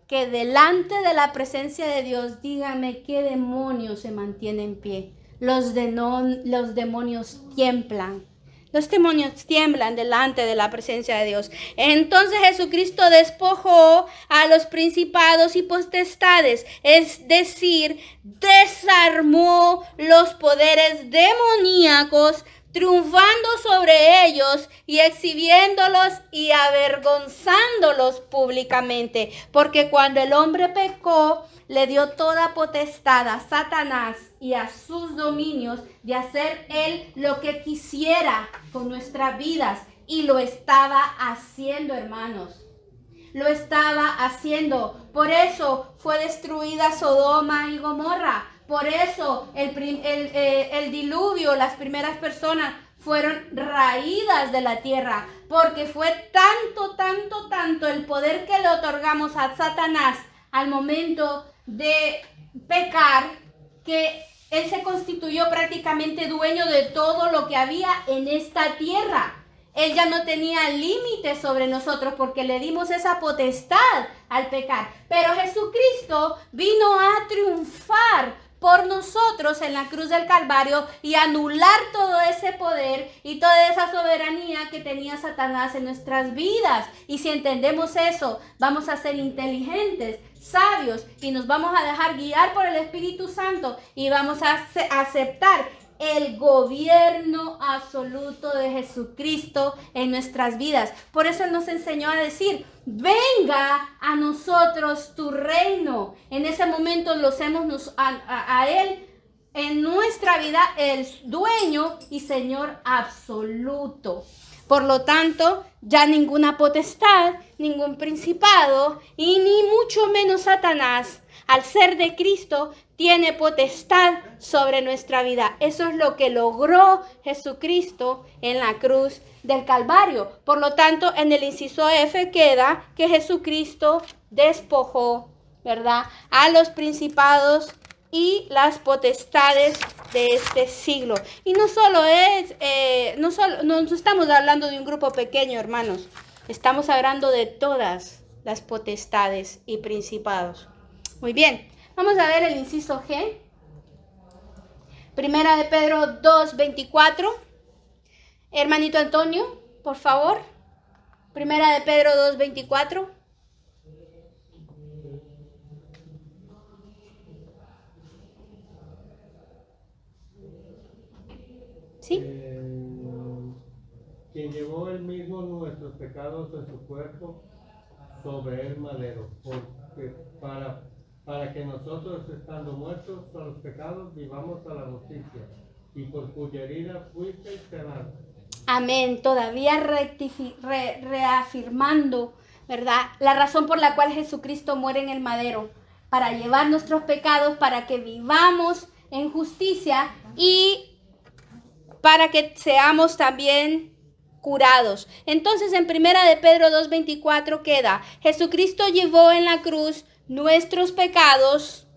[SPEAKER 1] que delante de la presencia de Dios, dígame qué demonio se mantiene en pie. Los demonios tiemblan. Los demonios tiemblan delante de la presencia de Dios. Entonces Jesucristo despojó a los principados y potestades, es decir, desarmó los poderes demoníacos, triunfando sobre ellos y exhibiéndolos y avergonzándolos públicamente. Porque cuando el hombre pecó, le dio toda potestad a Satanás y a sus dominios de hacer él lo que quisiera con nuestras vidas. Y lo estaba haciendo, hermanos. Lo estaba haciendo. Por eso fue destruida Sodoma y Gomorra. Por eso el diluvio, las primeras personas fueron raídas de la tierra, porque fue tanto el poder que le otorgamos a Satanás al momento de pecar, que Él se constituyó prácticamente dueño de todo lo que había en esta tierra. Él ya no tenía límites sobre nosotros porque le dimos esa potestad al pecar. Pero Jesucristo vino a triunfar por nosotros en la cruz del Calvario y anular todo ese poder y toda esa soberanía que tenía Satanás en nuestras vidas. Y si entendemos eso, vamos a ser inteligentes, sabios, y nos vamos a dejar guiar por el Espíritu Santo y vamos a aceptar el gobierno absoluto de Jesucristo en nuestras vidas. Por eso Él nos enseñó a decir: venga a nosotros tu reino. En ese momento lo hacemos a Él en nuestra vida el dueño y Señor absoluto. Por lo tanto, ya ninguna potestad, ningún principado y ni mucho menos Satanás, al ser de Cristo, tiene potestad sobre nuestra vida. Eso es lo que logró Jesucristo en la cruz del Calvario. Por lo tanto, en el inciso F queda que Jesucristo despojó, ¿verdad?, a los principados y las potestades de este siglo. Y no estamos hablando de un grupo pequeño, hermanos. Estamos hablando de todas las potestades y principados. Muy bien, vamos a ver el inciso G. Primera de Pedro 2:24. Hermanito Antonio, por favor. Primera de Pedro 2:24. ¿Sí?
[SPEAKER 3] Quien llevó él mismo nuestros pecados en su cuerpo sobre el madero, porque para que nosotros, estando muertos a los pecados, vivamos a la justicia, y por cuya herida fuisteis sanados.
[SPEAKER 1] Amén. Todavía reafirmando, ¿verdad?, la razón por la cual Jesucristo muere en el madero, para llevar nuestros pecados, para que vivamos en justicia y para que seamos también curados. Entonces, en Primera de Pedro 2:24 queda: Jesucristo llevó en la cruz nuestros pecados,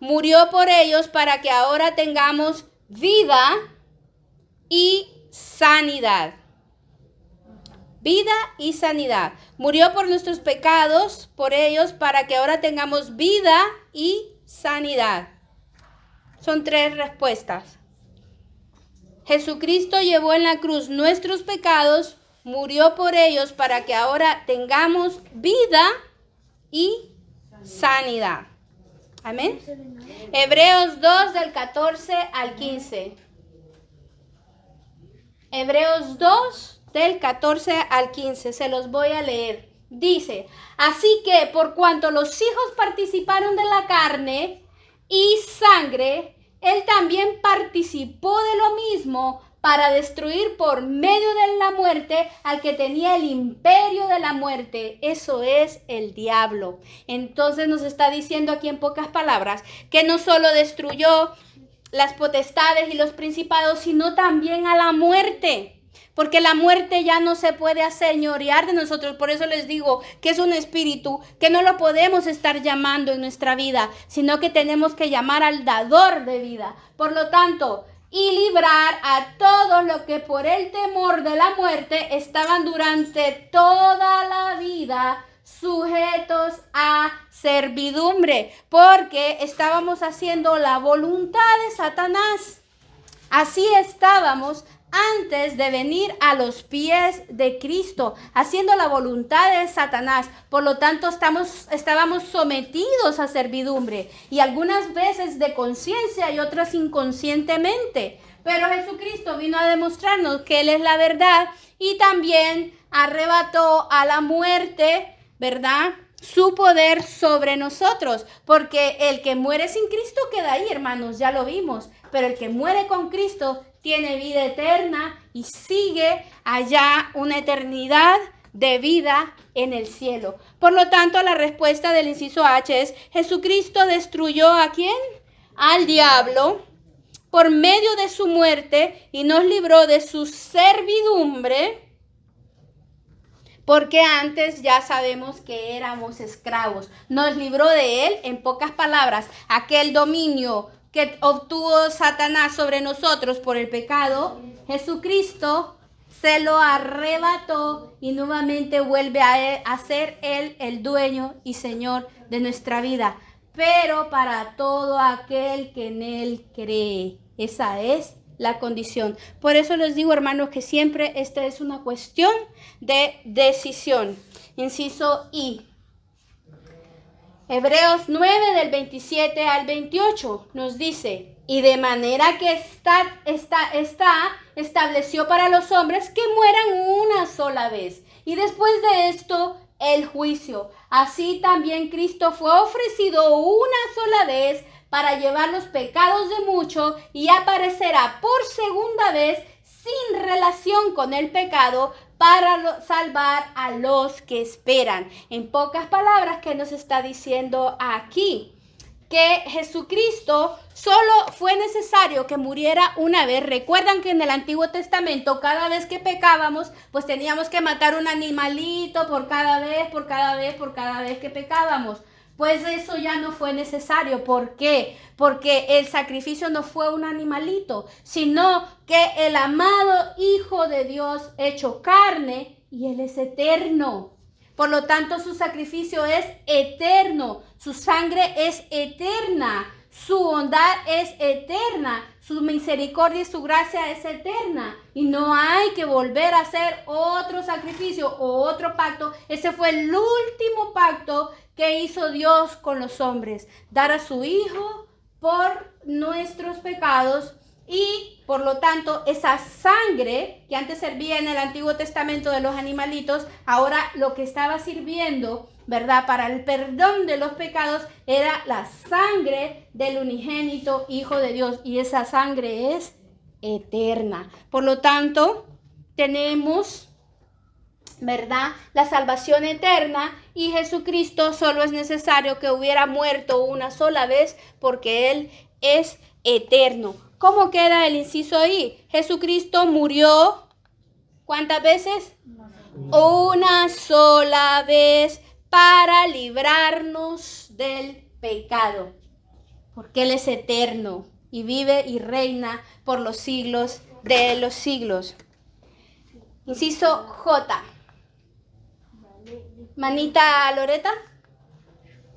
[SPEAKER 1] murió por ellos para que ahora tengamos vida y sanidad. Vida y sanidad. Murió por nuestros pecados, por ellos, para que ahora tengamos vida y sanidad. Son 3 respuestas. Jesucristo llevó en la cruz nuestros pecados, murió por ellos para que ahora tengamos vida y sanidad. Amén. Hebreos 2 del 14 al 15. Hebreos 2 del 14 al 15. Se los voy a leer. Dice: así que por cuanto los hijos participaron de la carne y sangre, Él también participó de lo mismo para destruir por medio de la muerte al que tenía el imperio de la muerte. Eso es el diablo. Entonces nos está diciendo aquí en pocas palabras que no solo destruyó las potestades y los principados, sino también a la muerte. Porque la muerte ya no se puede aseñorear de nosotros. Por eso les digo que es un espíritu que no lo podemos estar llamando en nuestra vida, sino que tenemos que llamar al dador de vida. Por lo tanto, y librar a todos los que por el temor de la muerte estaban durante toda la vida sujetos a servidumbre, porque estábamos haciendo la voluntad de Satanás. Así estábamos antes de venir a los pies de Cristo, haciendo la voluntad de Satanás. Por lo tanto, estábamos sometidos a servidumbre, y algunas veces de conciencia y otras inconscientemente. Pero Jesucristo vino a demostrarnos que Él es la verdad, y también arrebató a la muerte, ¿verdad?, su poder sobre nosotros, porque el que muere sin Cristo queda ahí, hermanos, ya lo vimos, pero el que muere con Cristo tiene vida eterna y sigue allá una eternidad de vida en el cielo. Por lo tanto, la respuesta del inciso H es: Jesucristo destruyó ¿a quién? Al diablo por medio de su muerte y nos libró de su servidumbre, porque antes ya sabemos que éramos esclavos. Nos libró de él, en pocas palabras, aquel dominio que obtuvo Satanás sobre nosotros por el pecado, Jesucristo se lo arrebató y nuevamente vuelve a ser Él el dueño y Señor de nuestra vida. Pero para todo aquel que en Él cree. Esa es la condición. Por eso les digo, hermanos, que siempre esta es una cuestión de decisión. Inciso I. Hebreos 9 del 27 al 28 nos dice: y de manera que estableció para los hombres que mueran una sola vez, y después de esto el juicio. Así también Cristo fue ofrecido una sola vez para llevar los pecados de muchos, y aparecerá por segunda vez sin relación con el pecado para salvar a los que esperan. En pocas palabras, ¿qué nos está diciendo aquí? Que Jesucristo solo fue necesario que muriera una vez. Recuerdan que en el Antiguo Testamento, cada vez que pecábamos, pues teníamos que matar un animalito por cada vez que pecábamos. Pues eso ya no fue necesario. ¿Por qué? Porque el sacrificio no fue un animalito, sino que el amado Hijo de Dios hecho carne, y Él es eterno. Por lo tanto, su sacrificio es eterno, su sangre es eterna, su bondad es eterna, su misericordia y su gracia es eterna. Y no hay que volver a hacer otro sacrificio o otro pacto. Ese fue el último pacto que hizo Dios con los hombres: dar a su Hijo por nuestros pecados. Y por lo tanto, esa sangre que antes servía en el Antiguo Testamento de los animalitos, ahora lo que estaba sirviendo, ¿verdad?, para el perdón de los pecados, era la sangre del unigénito Hijo de Dios. Y esa sangre es eterna. Por lo tanto, tenemos, ¿verdad?, la salvación eterna, y Jesucristo solo es necesario que hubiera muerto una sola vez, porque Él es eterno. ¿Cómo queda el inciso ahí? Jesucristo murió, ¿cuántas veces? Una sola vez, para librarnos del pecado, porque Él es eterno y vive y reina por los siglos de los siglos. Inciso J. Manita Loreta.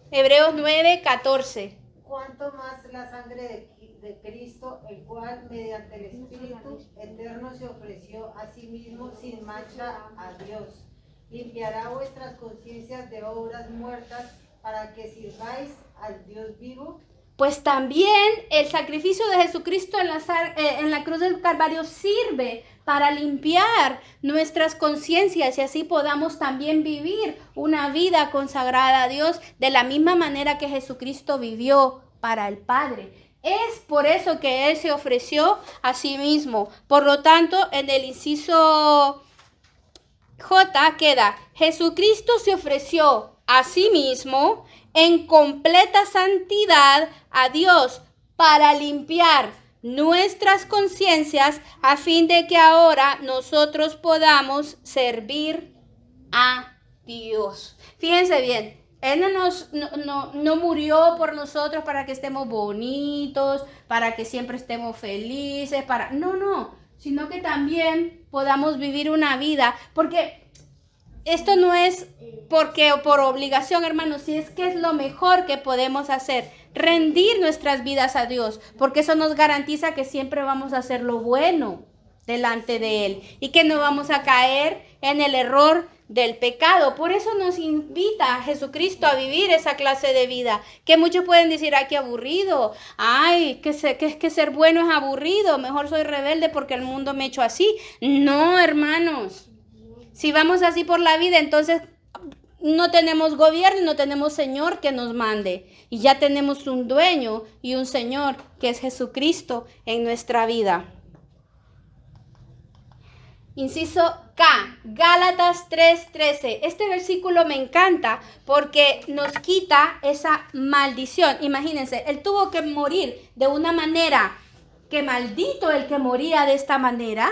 [SPEAKER 1] Hebreos 9, 14.
[SPEAKER 6] Cuanto más la sangre de Cristo, el cual mediante el Espíritu eterno se ofreció a sí mismo sin mancha a Dios, limpiará vuestras conciencias de obras muertas para que sirváis al Dios vivo.
[SPEAKER 1] Pues también el sacrificio de Jesucristo en la cruz del Calvario sirve para limpiar nuestras conciencias, y así podamos también vivir una vida consagrada a Dios de la misma manera que Jesucristo vivió para el Padre. Es por eso que Él se ofreció a sí mismo. Por lo tanto, en el inciso J queda: Jesucristo se ofreció a sí mismo en completa santidad a Dios para limpiar nuestras conciencias, a fin de que ahora nosotros podamos servir a Dios. Fíjense bien, Él no murió por nosotros para que estemos bonitos, para que siempre estemos felices, no, sino que también podamos vivir una vida, porque esto no es por obligación, hermanos, si es que es lo mejor que podemos hacer, rendir nuestras vidas a Dios, porque eso nos garantiza que siempre vamos a hacer lo bueno delante de Él y que no vamos a caer en el error del pecado. Por eso nos invita a Jesucristo a vivir esa clase de vida, que muchos pueden decir: ay, qué aburrido, ay, que ser bueno es aburrido, mejor soy rebelde porque el mundo me ha hecho así. No, hermanos, si vamos así por la vida, entonces no tenemos gobierno, no tenemos Señor que nos mande, y ya tenemos un dueño y un Señor que es Jesucristo en nuestra vida. Inciso K, Gálatas 3:13. Este versículo me encanta porque nos quita esa maldición. Imagínense, Él tuvo que morir de una manera que maldito el que moría de esta manera,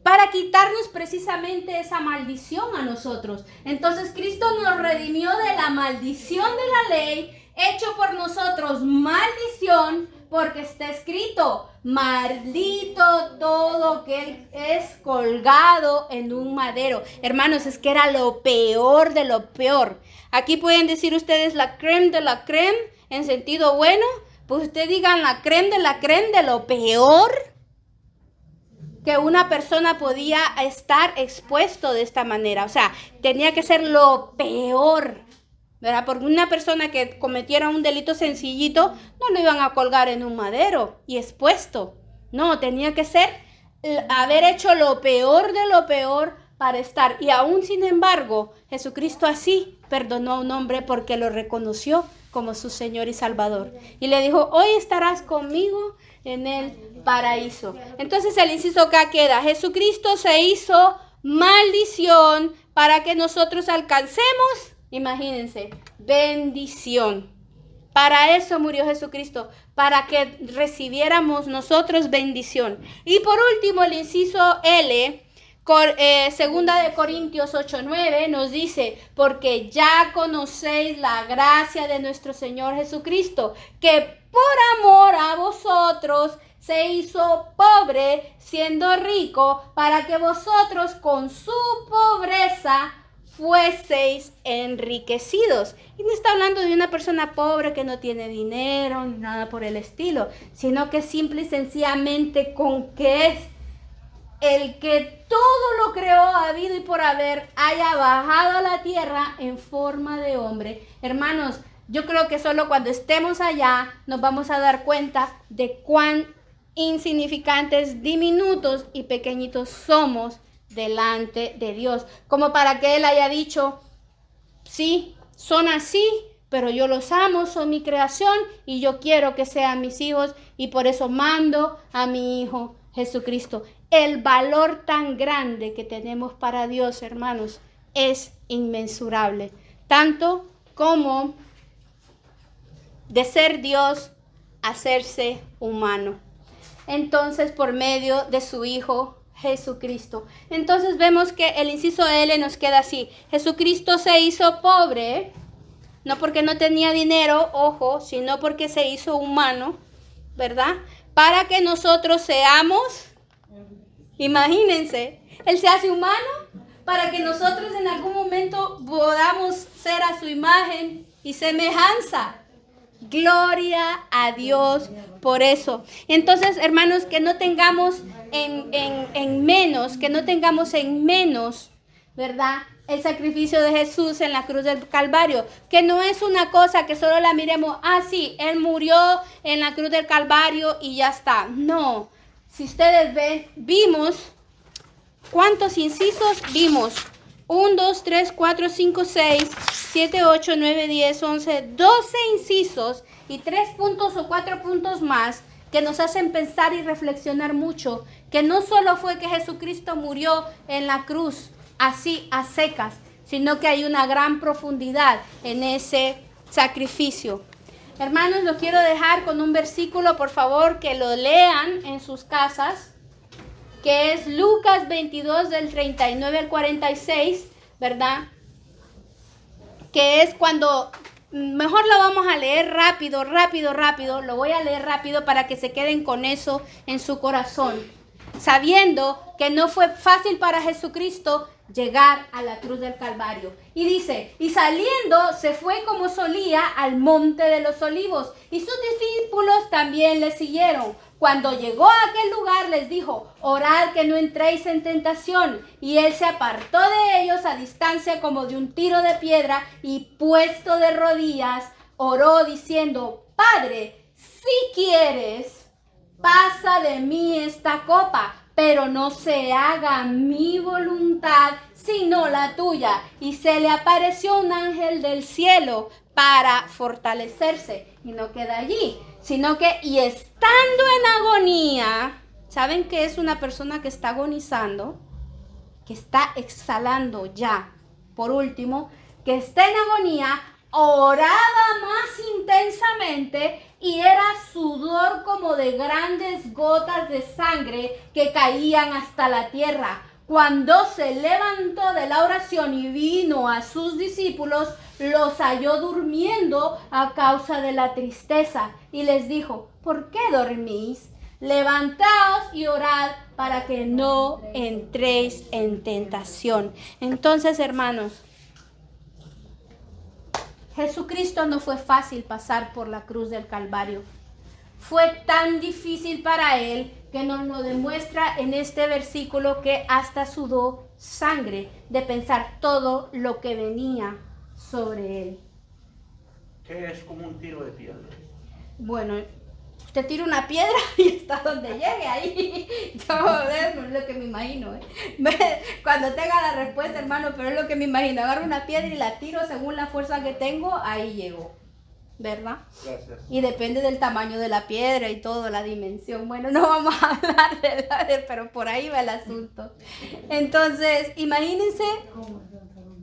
[SPEAKER 1] para quitarnos precisamente esa maldición a nosotros. Entonces Cristo nos redimió de la maldición de la ley, hecho por nosotros maldición, porque está escrito, maldito todo que es colgado en un madero. Hermanos, es que era lo peor de lo peor. Aquí pueden decir ustedes la crème de la crème en sentido bueno, pues ustedes digan la crème de lo peor que una persona podía estar expuesto de esta manera. O sea, tenía que ser lo peor, ¿verdad? Porque una persona que cometiera un delito sencillito, no lo iban a colgar en un madero y expuesto. No, tenía que ser, haber hecho lo peor de lo peor para estar. Y aún sin embargo, Jesucristo así perdonó a un hombre porque lo reconoció como su Señor y Salvador. Y le dijo, hoy estarás conmigo en el paraíso. Entonces el inciso acá queda, Jesucristo se hizo maldición para que nosotros alcancemos, imagínense, bendición. Para eso murió Jesucristo, para que recibiéramos nosotros bendición. Y por último el inciso L, segunda de Corintios 8:9 nos dice, porque ya conocéis la gracia de nuestro Señor Jesucristo, que por amor a vosotros se hizo pobre siendo rico, para que vosotros con su pobreza fueseis enriquecidos. Y no está hablando de una persona pobre que no tiene dinero ni nada por el estilo, sino que simple y sencillamente con que es el que todo lo creó habido y por haber haya bajado a la tierra en forma de hombre. Hermanos, yo creo que solo cuando estemos allá nos vamos a dar cuenta de cuán insignificantes, diminutos y pequeñitos somos delante de Dios. Como para que Él haya dicho, sí, son así, pero yo los amo, son mi creación y yo quiero que sean mis hijos y por eso mando a mi Hijo Jesucristo. El valor tan grande que tenemos para Dios, hermanos, es inmensurable. Tanto como de ser Dios, hacerse humano. Entonces, por medio de su Hijo Jesucristo. Entonces vemos que el inciso L nos queda así. Jesucristo se hizo pobre, no porque no tenía dinero, ojo, sino porque se hizo humano, ¿verdad? Para que nosotros seamos, imagínense, Él se hace humano para que nosotros en algún momento podamos ser a su imagen y semejanza. Gloria a Dios por eso. Entonces, hermanos, que no tengamos en menos, ¿verdad? El sacrificio de Jesús en la cruz del Calvario, que no es una cosa que solo la miremos, sí, Él murió en la cruz del Calvario y ya está. No, si ustedes ven, vimos, ¿cuántos incisos vimos? 1, 2, 3, 4, 5, 6, 7, 8, 9, 10, 11, 12 incisos y 3 puntos o 4 puntos más que nos hacen pensar y reflexionar mucho, que no solo fue que Jesucristo murió en la cruz así a secas, sino que hay una gran profundidad en ese sacrificio. Hermanos, lo quiero dejar con un versículo, por favor, que lo lean en sus casas, que es Lucas 22 del 39 al 46, ¿verdad? Que es cuando, mejor lo vamos a leer rápido, lo voy a leer rápido para que se queden con eso en su corazón, sabiendo que no fue fácil para Jesucristo llegar a la cruz del Calvario. Y dice, y saliendo se fue como solía al monte de los olivos, y sus discípulos también le siguieron. Cuando llegó a aquel lugar les dijo, orad que no entréis en tentación. Y él se apartó de ellos a distancia como de un tiro de piedra, y puesto de rodillas oró diciendo, Padre, si quieres, pasa de mí esta copa, pero no se haga mi voluntad, sino la tuya. Y se le apareció un ángel del cielo para fortalecerse. Y no queda allí, sino que, y estando en agonía, ¿saben qué es una persona que está agonizando? Que está exhalando ya. Por último, que está en agonía, oraba más intensamente y era sudor como de grandes gotas de sangre que caían hasta la tierra. Cuando se levantó de la oración y vino a sus discípulos, los halló durmiendo a causa de la tristeza y les dijo, ¿por qué dormís? Levantaos y orad para que no entréis en tentación. Entonces, hermanos, Jesucristo no fue fácil pasar por la cruz del Calvario. Fue tan difícil para él que nos lo demuestra en este versículo, que hasta sudó sangre de pensar todo lo que venía sobre él.
[SPEAKER 5] ¿Qué es como un tiro de piedra?
[SPEAKER 1] Bueno, usted tira una piedra y está donde llegue ahí. Yo es lo que me imagino. Cuando tenga la respuesta, hermano, pero es lo que me imagino. Agarro una piedra y la tiro según la fuerza que tengo, ahí llego. ¿Verdad?
[SPEAKER 5] Gracias.
[SPEAKER 1] Y depende del tamaño de la piedra y todo, la dimensión. Bueno, no vamos a hablar pero por ahí va el asunto. Entonces, imagínense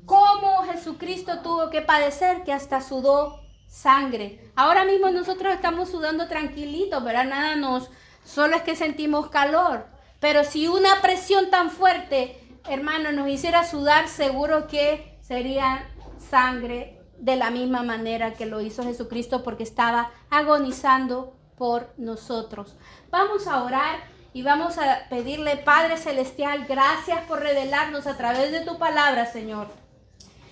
[SPEAKER 1] cómo Jesucristo tuvo que padecer, que hasta sudó sangre. Ahora mismo nosotros estamos sudando tranquilitos, ¿verdad? Solo es que sentimos calor. Pero si una presión tan fuerte, hermano, nos hiciera sudar, seguro que sería sangre de la misma manera que lo hizo Jesucristo, porque estaba agonizando por nosotros. Vamos a orar y vamos a pedirle, Padre Celestial, gracias por revelarnos a través de tu palabra, Señor,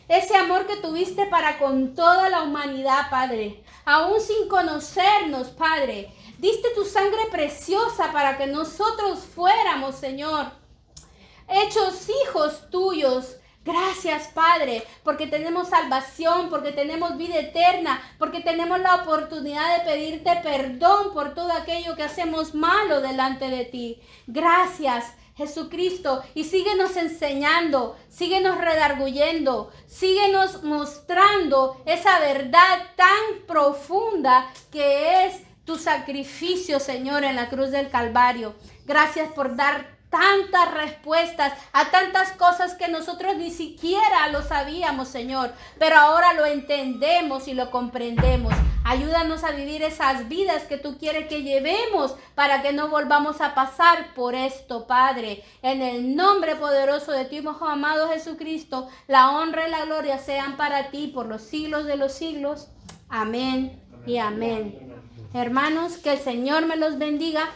[SPEAKER 1] ese amor que tuviste para con toda la humanidad, Padre. Aún sin conocernos, Padre, diste tu sangre preciosa para que nosotros fuéramos, Señor, hechos hijos tuyos. Gracias, Padre, porque tenemos salvación, porque tenemos vida eterna, porque tenemos la oportunidad de pedirte perdón por todo aquello que hacemos malo delante de ti. Gracias, Jesucristo, y síguenos enseñando, síguenos redarguyendo, síguenos mostrando esa verdad tan profunda que es tu sacrificio, Señor, en la cruz del Calvario. Gracias por dar tantas respuestas a tantas cosas que nosotros ni siquiera lo sabíamos, Señor, pero ahora lo entendemos y lo comprendemos. Ayúdanos a vivir esas vidas que tú quieres que llevemos para que no volvamos a pasar por esto, Padre. En el nombre poderoso de tu Hijo amado Jesucristo, la honra y la gloria sean para ti por los siglos de los siglos. Amén y amén. Hermanos, que el Señor me los bendiga.